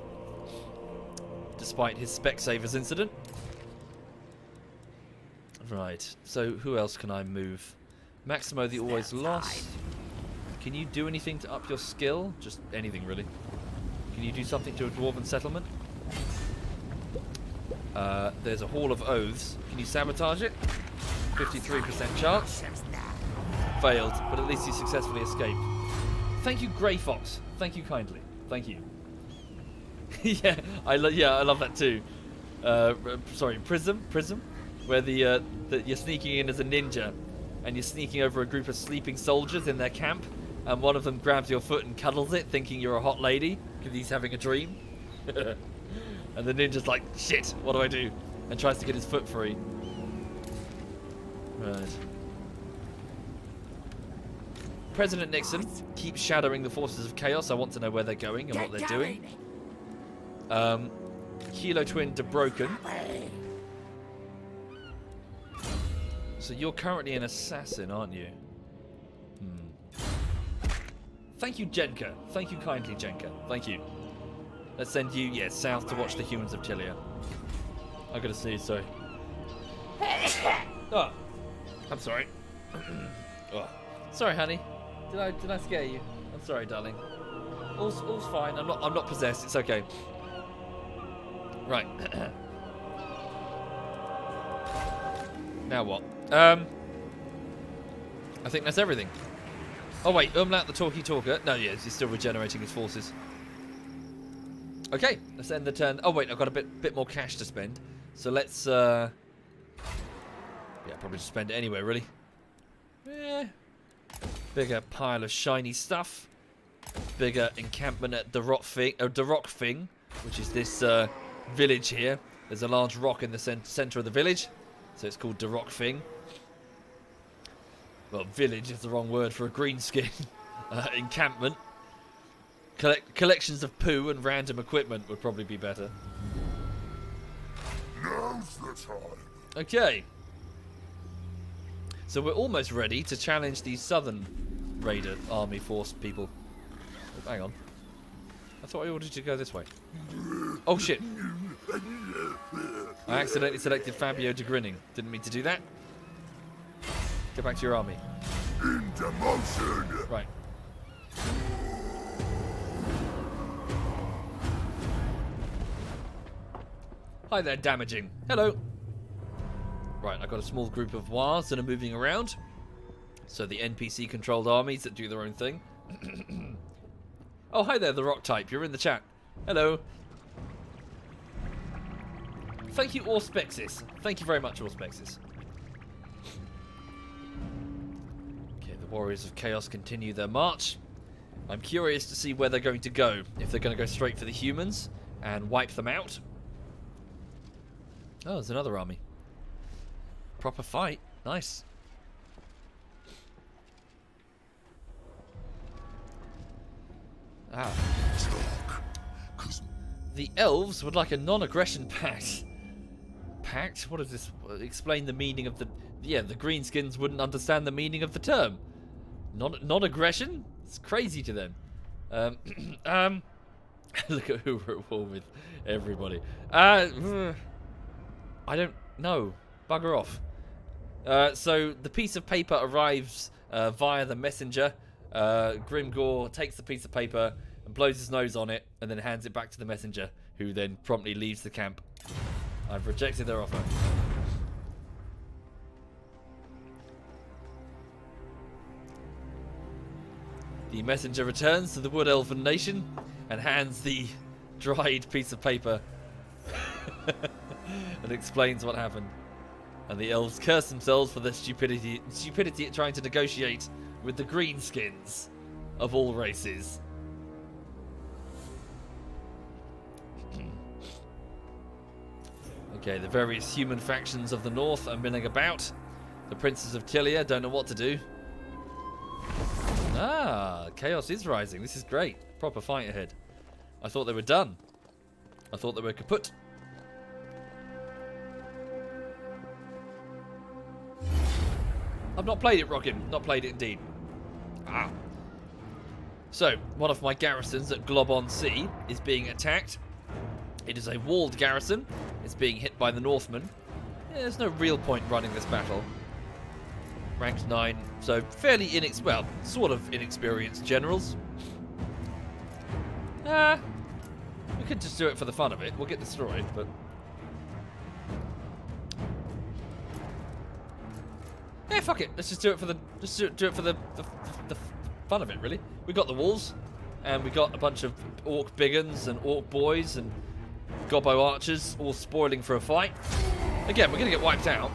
Speaker 1: despite his Specsavers incident. Right. So who else can I move? Maximo the Always Lost. Can you do anything to up your skill? Just anything really. Can you do something to a dwarven settlement? There's a Hall of Oaths. Can you sabotage it? 53% chance. Failed, but at least you successfully escaped. Thank you, Grey Fox. Thank you kindly. Thank you. Yeah, I love that too. Sorry, Prism, where you're sneaking in as a ninja, and you're sneaking over a group of sleeping soldiers in their camp, and one of them grabs your foot and cuddles it, thinking you're a hot lady because he's having a dream. And the ninja's like, shit, what do I do? And tries to get his foot free. Right. President Nixon keeps shadowing the forces of chaos. I want to know where they're going and what they're doing. Kilo Twin to Broken. So you're currently an assassin, aren't you? Thank you, Jenka. Thank you kindly, Jenka. Thank you. Let's send you, south to watch the humans of Chilia. I gotta sneeze, sorry. Oh, I'm sorry. Oh. Sorry, honey. Did I scare you? I'm sorry, darling. All's fine. I'm not possessed. It's okay. Right. Now what? I think that's everything. Oh wait, Umlaut the Talkie Talker. No, yes, he's still regenerating his forces. Okay, let's end the turn. Oh wait, I've got a bit more cash to spend. So let's probably just spend it anywhere, really. Bigger pile of shiny stuff. Bigger encampment at the Rock Thing, which is this village here. There's a large rock in the center of the village, so it's called the Rock Thing. Well, village is the wrong word for a green skin. Encampment. Collections of poo and random equipment would probably be better.
Speaker 3: Now's the time.
Speaker 1: Okay. So we're almost ready to challenge these Southern Raider Army Force people. Oh, hang on. I thought I ordered you to go this way. Oh shit. I accidentally selected Fabio de Grinning. Didn't mean to do that. Get back to your army.
Speaker 3: Into motion.
Speaker 1: Right. Hi there, damaging. Hello. Right, I've got a small group of Wars that are moving around. So the NPC-controlled armies that do their own thing. Oh, hi there, the Rock type. You're in the chat. Hello. Thank you, Orspexis. Thank you very much, Orspexis. Okay, the Warriors of Chaos continue their march. I'm curious to see where they're going to go. If they're going to go straight for the humans and wipe them out. Oh, there's another army. Proper fight. Nice. Ah. The elves would like a non-aggression pact. Pact? What is this? Explain the meaning of the... Yeah, the greenskins wouldn't understand the meaning of the term. Non-aggression? It's crazy to them. Look at who we're at war with. Everybody. I don't know. Bugger off. So the piece of paper arrives via the messenger. Grimgor takes the piece of paper and blows his nose on it and then hands it back to the messenger, who then promptly leaves the camp. I've rejected their offer. The messenger returns to the Wood Elven Nation and hands the dried piece of paper and explains what happened. And the elves curse themselves for their stupidity at trying to negotiate with the greenskins of all races. Okay, the various human factions of the north are milling about. The princes of Tilia don't know what to do. Ah, chaos is rising. This is great. Proper fight ahead. I thought they were done. I thought they were kaput. I've not played it, Rockin'. Not played it indeed. Ah. So, one of my garrisons at Glob-on-Sea is being attacked. It is a walled garrison. It's being hit by the Northmen. Yeah, there's no real point running this battle. Ranked 9, so fairly sort of inexperienced generals. We could just do it for the fun of it. We'll get destroyed, but... Yeah, fuck it. Let's just do it for the fun of it, really. We got the walls, and we got a bunch of orc biggins and orc boys and gobbo archers all spoiling for a fight. Again, we're gonna get wiped out.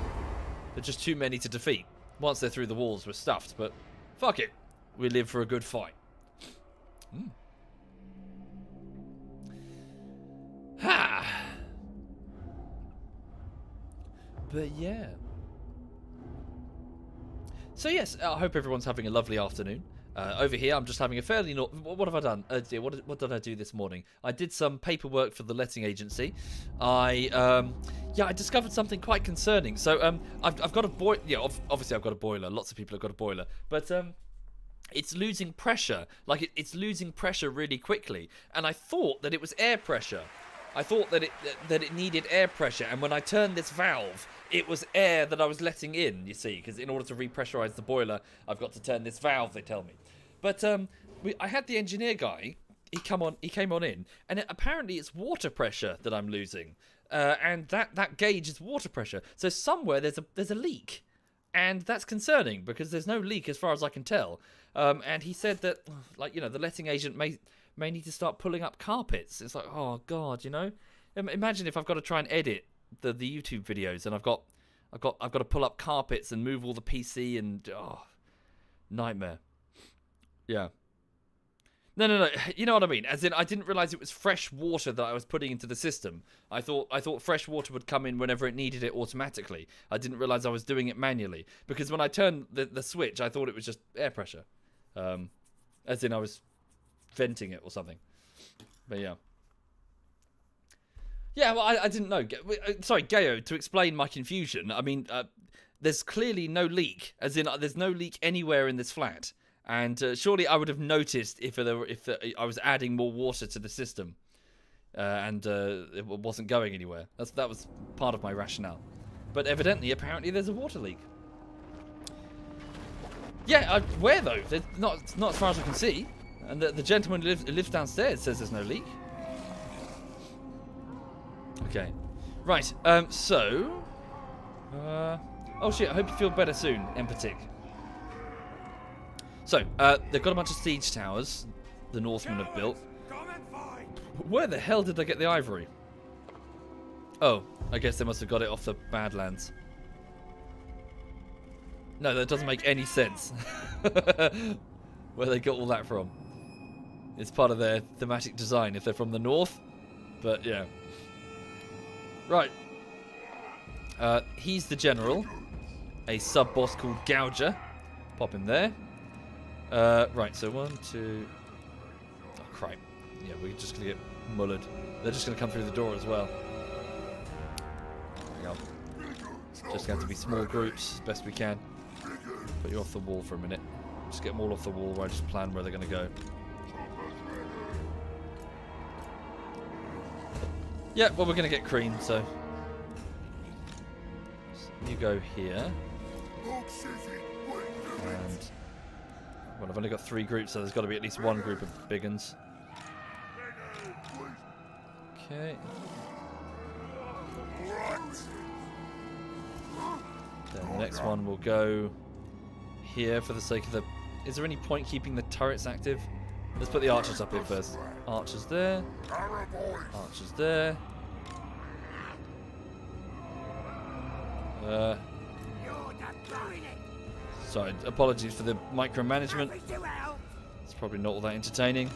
Speaker 1: There's just too many to defeat. Once they're through the walls, we're stuffed, but fuck it. We live for a good fight. Ha! But yeah. So yes, I hope everyone's having a lovely afternoon. Over here, I'm just having a fairly... What have I done? Oh dear, what did I do this morning? I did some paperwork for the letting agency. I discovered something quite concerning. So, I've got a boiler... Yeah, obviously I've got a boiler. Lots of people have got a boiler. But, it's losing pressure. Like, it's losing pressure really quickly. And I thought that it was air pressure. I thought that it needed air pressure. And when I turned this valve, it was air that I was letting in, you see. Because in order to repressurize the boiler, I've got to turn this valve, they tell me. But I had the engineer guy. He came on in, and apparently it's water pressure that I'm losing, and that gauge is water pressure. So somewhere there's a leak, and that's concerning because there's no leak as far as I can tell. And he said that, like, you know, the letting agent may need to start pulling up carpets. It's like, oh god, you know. Imagine if I've got to try and edit the YouTube videos, and I've got to pull up carpets and move all the PC and nightmare. Yeah. No. You know what I mean? As in, I didn't realize it was fresh water that I was putting into the system. I thought fresh water would come in whenever it needed it automatically. I didn't realize I was doing it manually. Because when I turned the switch, I thought it was just air pressure. As in, I was venting it or something. But yeah. Yeah, well, I didn't know. Sorry, Gayo, to explain my confusion, I mean, there's clearly no leak. As in, there's no leak anywhere in this flat. And surely I would have noticed if I was adding more water to the system, and it wasn't going anywhere. That was part of my rationale. But evidently, apparently, there's a water leak. Yeah, where though? Not as far as I can see. And the gentleman who lives downstairs says there's no leak. Okay, right. So, oh shit! I hope you feel better soon, Empatic. So, they've got a bunch of siege towers the Northmen have built. Where the hell did they get the ivory? Oh, I guess they must have got it off the Badlands. No, that doesn't make any sense. Where they got all that from. It's part of their thematic design if they're from the north. But, yeah. Right. He's the general. A sub-boss called Gouger. Pop him there. Right, so 1, 2... Oh, crap. Yeah, we're just going to get mullered. They're just going to come through the door as well. Hang on. Just going to have to be small groups as best we can. Put you off the wall for a minute. Just get them all off the wall where I just plan where they're going to go. Yeah, well, we're going to get cream, so... You go here. And... Well, I've only got 3 groups, so there's got to be at least 1 group of big uns. Okay. Then the next one will go here for the sake of the... Is there any point keeping the turrets active? Let's put the archers up here first. Archers there. Archers there. Sorry, apologies for the micromanagement. It's probably not all that entertaining.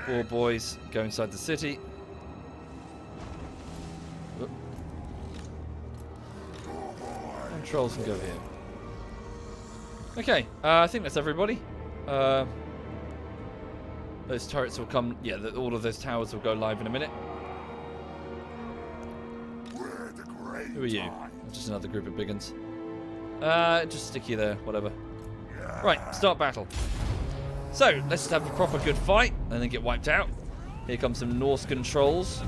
Speaker 1: 4 boys go inside the city. And trolls can go here. Okay, I think that's everybody. Those turrets will come... Yeah, all of those towers will go live in a minute. Who are you? Just another group of big uns. Just stick you there, whatever. Right, start battle. So, let's just have a proper good fight and then get wiped out. Here comes some Norse controls.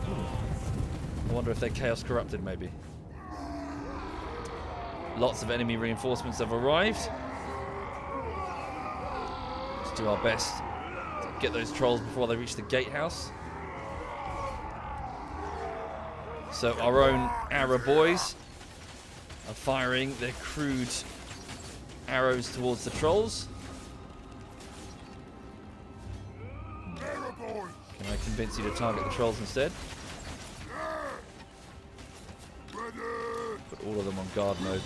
Speaker 1: I wonder if they're chaos corrupted, maybe. Lots of enemy reinforcements have arrived. Let's do our best to get those trolls before they reach the gatehouse. So our own arrow boys are firing their crude arrows towards the trolls. Can I convince you to target the trolls instead? Put all of them on guard mode.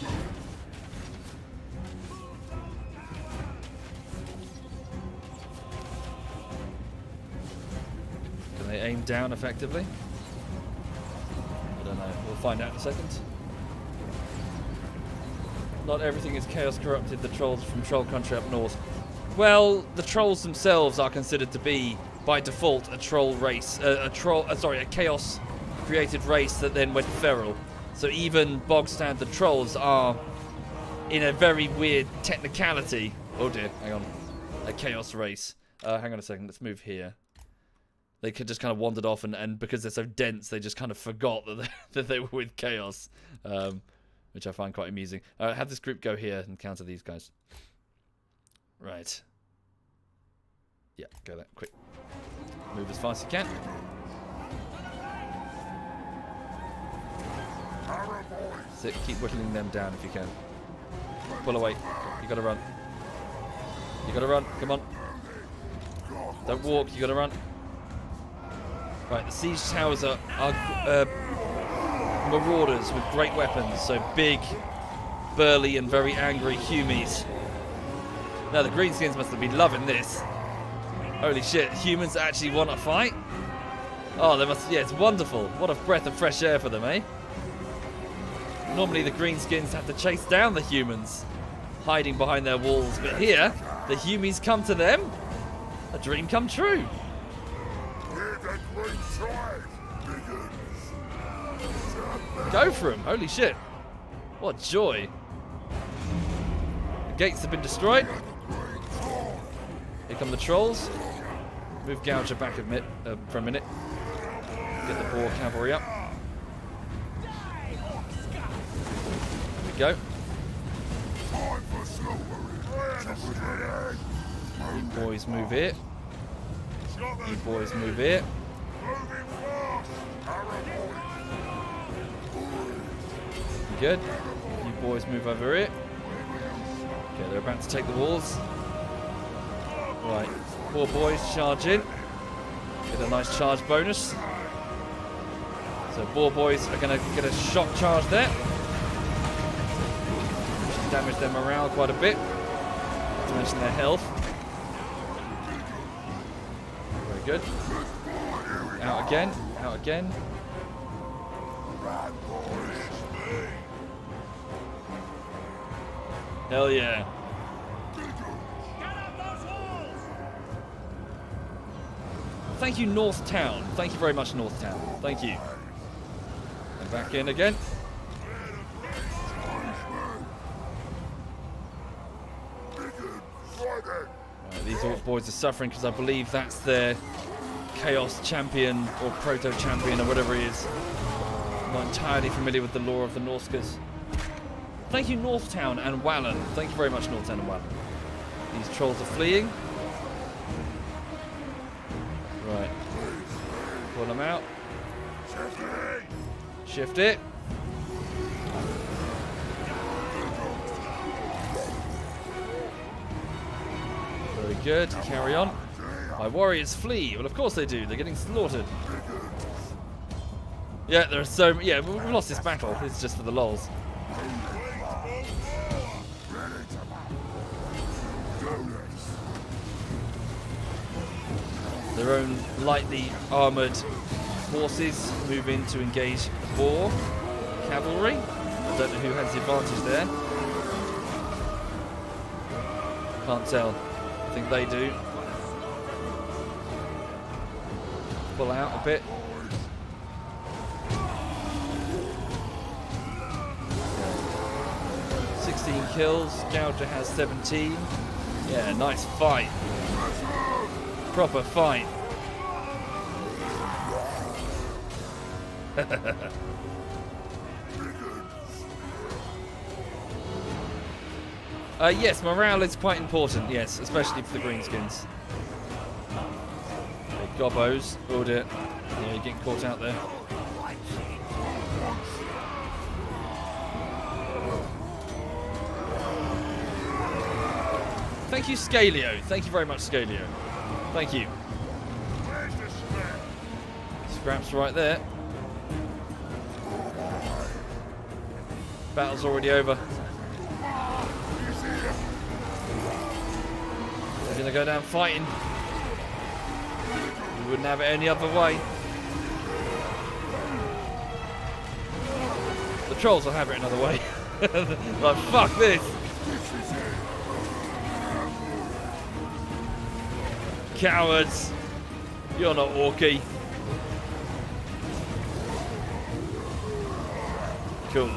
Speaker 1: Can they aim down effectively? I don't know. We'll find out in a second. Not everything is chaos corrupted. The trolls from Troll Country up north. Well, the trolls themselves are considered to be, by default, a troll race. A chaos created race that then went feral. So even bog standard trolls are, in a very weird technicality. Oh dear, hang on. A chaos race. Hang on a second. Let's move here. They could just kind of wandered off, and because they're so dense, they just kind of forgot that they were with chaos, which I find quite amusing. Have this group go here and counter these guys. Right. Yeah, go there, quick. Move as fast as you can. Sit, keep whittling them down if you can. Pull away. You gotta run. You gotta run. Come on. Don't walk. You gotta run. Right, the siege towers are marauders with great weapons, so big, burly, and very angry humies. Now the greenskins must have been loving this. Holy shit, humans actually want to fight? Oh, they must. Yeah, it's wonderful. What a breath of fresh air for them, eh? Normally the greenskins have to chase down the humans, hiding behind their walls, but here, the humies come to them. A dream come true. Go for him. Holy shit. What joy. The gates have been destroyed. Here come the trolls. Move Gouger back for a minute. Get the boar cavalry up. There we go. You boys move here. You boys move here. Good. You boys move over here. Okay, they're about to take the walls. Right, 4 boys charge in. Get a nice charge bonus. So 4 boys are going to get a shock charge there. Should damage their morale quite a bit. Not to mention their health. Very good. Out again. Out again. Hell yeah. Thank you, North Town. Thank you very much, North Town. Thank you. And back in again. Right, these Orc boys are suffering because I believe that's their Chaos Champion or Proto Champion or whatever he is. I'm not entirely familiar with the lore of the Norskas. Thank you, Northtown and Wallen. Thank you very much, Northtown and Wallen. These trolls are fleeing. Right. Pull them out. Shift it. Very good. Carry on. My warriors flee. Well, of course they do. They're getting slaughtered. Yeah, there are so... Yeah, we've lost this battle. It's just for the lols. Their own lightly armoured horses move in to engage the boar cavalry. I don't know who has the advantage there. Can't tell. I think they do. Pull out a bit. 6 16 kills. Gouger has 17. Yeah, nice fight. Proper fight. Yes, morale is quite important, yes, especially for the greenskins. Okay, gobbos. Oh dear. Yeah, you're getting caught out there. Thank you, Scalio. Thank you very much, Scalio. Thank you.
Speaker 3: Where's the scrap?
Speaker 1: Scraps right there. Battle's already over. We're gonna go down fighting. We wouldn't have it any other way. The trolls will have it another way. Like, fuck this. Cowards. You're not orky. Cool.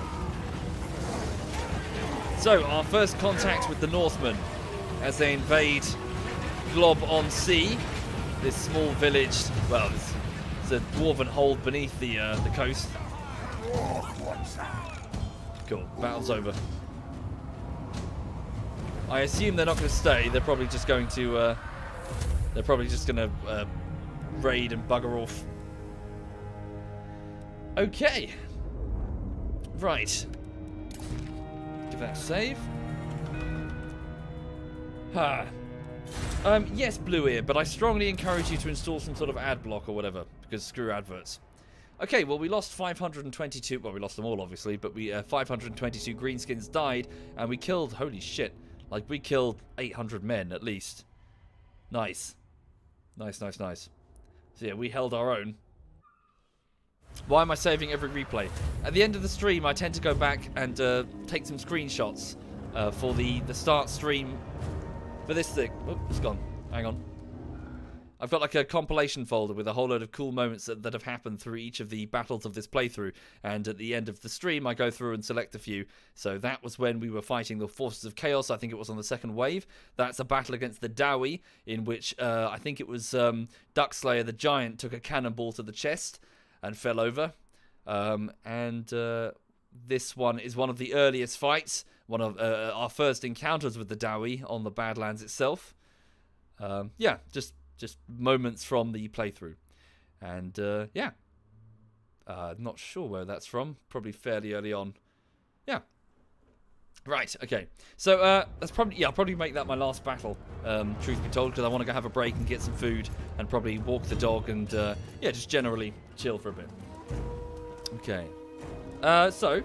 Speaker 1: So, our first contact with the Northmen as they invade Glob on Sea, this small village. Well, it's a dwarven hold beneath the coast. Cool. Battle's over. I assume they're not going to stay. They're probably just going to. They're probably just going to raid and bugger off. Okay. Right. Give that a save. Ha. Yes, Blue Ear, but I strongly encourage you to install some sort of ad block or whatever, because screw adverts. Okay, well, we lost 522. Well, we lost them all, obviously, but we 522 greenskins died, and we killed. Holy shit! Like, we killed 800 men at least. Nice, nice, nice, nice. So yeah, we held our own. Why am I saving every replay? At the end of the stream, I tend to go back and take some screenshots for the start stream for this thing. Oh, it's gone. Hang on. I've got like a compilation folder with a whole load of cool moments that have happened through each of the battles of this playthrough. And at the end of the stream, I go through and select a few. So that was when we were fighting the Forces of Chaos. I think it was on the second wave. That's a battle against the Dowie, in which I think it was Duckslayer the Giant took a cannonball to the chest and fell over. This one is one of the earliest fights. One of our first encounters with the Dowie on the Badlands itself. Yeah, just moments from the playthrough. And yeah, not sure where that's from. Probably fairly early on. Yeah. Right, okay. So that's probably, yeah, I'll probably make that my last battle, truth be told, because I want to go have a break and get some food and probably walk the dog and yeah, just generally chill for a bit. Okay. So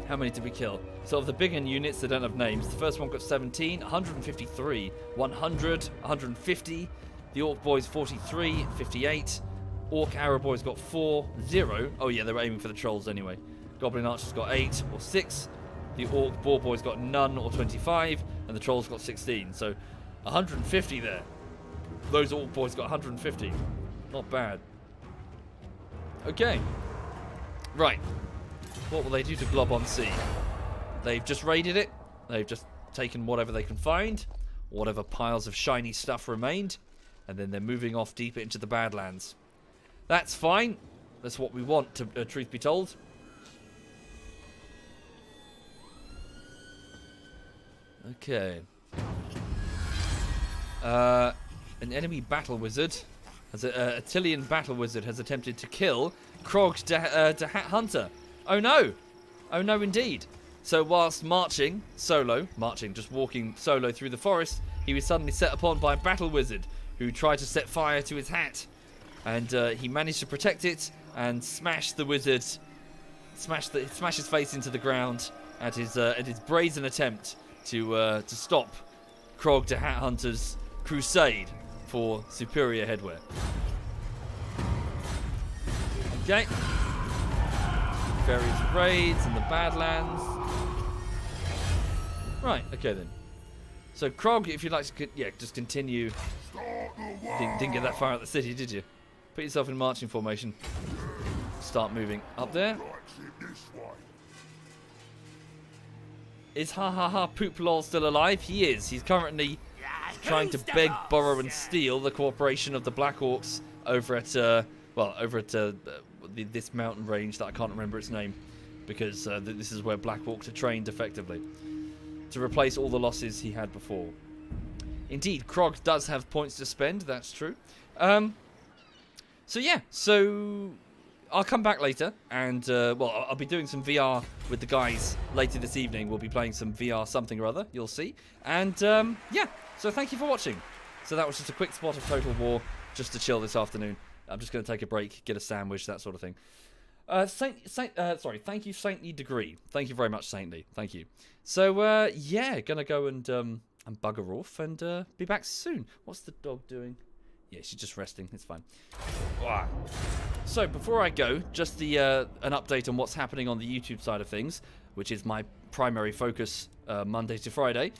Speaker 1: how many did we kill? So of the bigger units that don't have names, the first one got 17, 153, 100, 150. The Orc Boys 43, 58. Orc Arrow Boys got 4, 0. Oh yeah, they were aiming for the trolls anyway. Goblin Archers got 8 or 6. The Orc Boar Boys got none or 25. And the trolls got 16. So 150 there. Those Orc Boys got 150. Not bad. Okay. Right. What will they do to Glob on Sea? They've just raided it. They've just taken whatever they can find. Whatever piles of shiny stuff remained. And then they're moving off deeper into the Badlands. That's fine. That's what we want, to truth be told. Okay. An enemy battle wizard, a Tillian battle wizard, has attempted to kill Krog the Hat Hunter. Oh no! Oh no, indeed. So whilst marching, just walking solo through the forest, he was suddenly set upon by a battle wizard who tried to set fire to his hat. And he managed to protect it and smash the wizard, smash his face into the ground at his brazen attempt to stop Krog the Hat Hunter's crusade for superior headwear. Okay. Various raids in the Badlands. Right, okay then. So Krog, if you'd like to, yeah, just continue. Didn't get that far out of the city, did you? Put yourself in marching formation. Start moving up there. Is ha ha ha poop lol still alive? He is. He's currently trying to
Speaker 2: Who's the
Speaker 1: beg,
Speaker 2: boss?
Speaker 1: borrow, and steal the cooperation of the Black Orcs over at this mountain range that I can't remember its name, because this is where Black Orcs are trained effectively to replace all the losses he had before. Indeed, Krog does have points to spend. That's true. So yeah, so I'll come back later, and I'll be doing some VR with the guys later this evening. We'll be playing some VR something or other. You'll see. And yeah, so thank you for watching. So that was just a quick spot of Total War, just to chill this afternoon. I'm just going to take a break, get a sandwich, that sort of thing. Thank you, Saintly Degree. Thank you very much, Saintly. Thank you. So yeah, gonna go and bugger off and be back soon. What's the dog doing? Yeah, she's just resting. It's fine. Wow. So before I go, just an update on what's happening on the YouTube side of things, which is my primary focus Monday to Friday.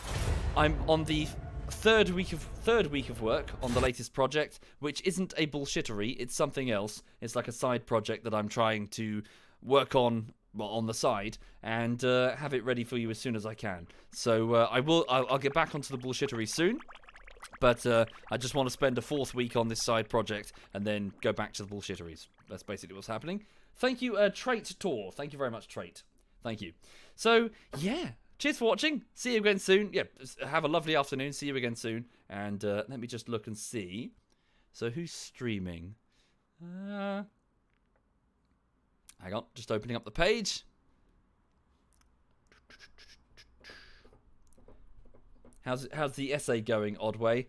Speaker 1: I'm on the third week of work on the latest project, which isn't a bullshittery. It's something else. It's like a side project that I'm trying to work on the side and have it ready for you as soon as I can. So I'll get back onto the bullshittery soon. But I just want to spend a fourth week on this side project and then go back to the bullshitteries. That's basically what's happening. Thank you, Trait Tor. Thank you very much, Trait. Thank you. So, yeah. Cheers for watching. See you again soon. Yeah, have a lovely afternoon. See you again soon. And let me just look and see. So, who's streaming? Hang on. Just opening up the page. How's the essay going, Oddway?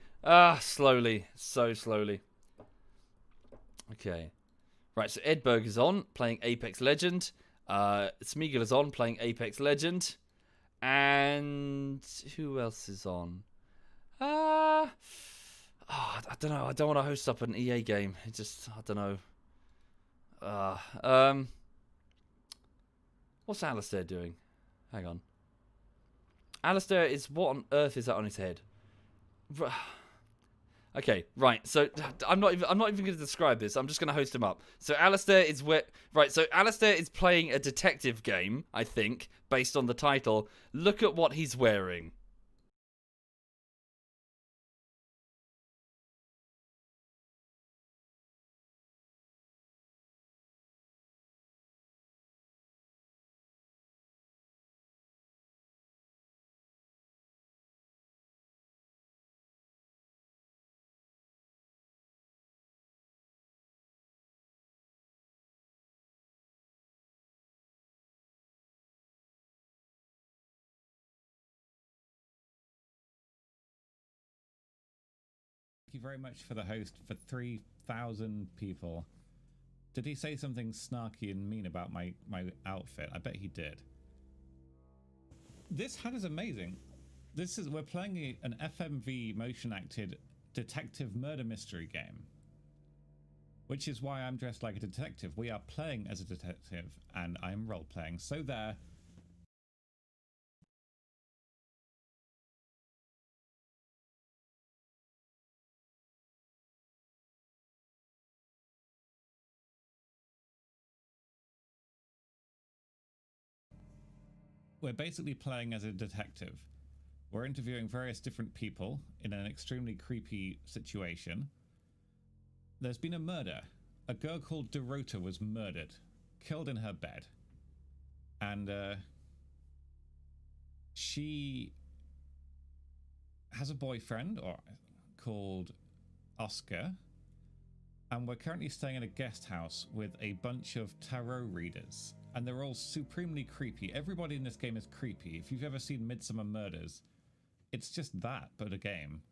Speaker 1: Slowly. So slowly. Okay. Right, so Edberg is on, playing Apex Legend. Smeagol is on, playing Apex Legend. And who else is on? I don't know. I don't want to host up an EA game. It just, I don't know. What's Alistair doing? Hang on. Alistair is, what on earth is that on his head? Okay, right. So I'm not even going to describe this. I'm just going to host him up. So Alistair is So Alistair is playing a detective game, I think, based on the title. Look at what he's wearing.
Speaker 4: Thank you very much for the host for 3,000 people. Did he say something snarky and mean about my outfit? I bet he did. This hat is amazing. We're playing an FMV motion acted detective murder mystery game, which is why I'm dressed like a detective. We are playing as a detective and I'm role playing. So there. We're basically playing as a detective. We're interviewing various different people in an extremely creepy situation. There's been a murder. A girl called Dorota was murdered, killed in her bed. And she has a boyfriend called Oscar. And we're currently staying in a guest house with a bunch of tarot readers. And they're all supremely creepy. Everybody in this game is creepy. If you've ever seen Midsummer Murders, it's just that, but a game.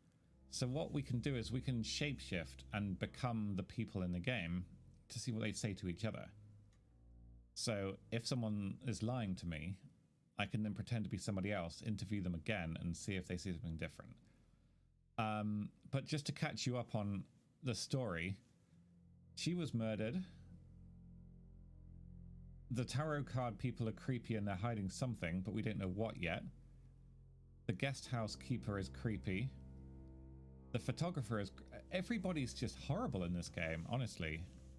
Speaker 4: So what we can do is we can shapeshift and become the people in the game to see what they say to each other. So if someone is lying to me, I can then pretend to be somebody else, interview them again, and see if they see something different. But just to catch you up on the story, she was murdered. The tarot card people are creepy and they're hiding something, but we don't know what yet. The guest house keeper is creepy. The photographer is... Everybody's just horrible in this game, honestly.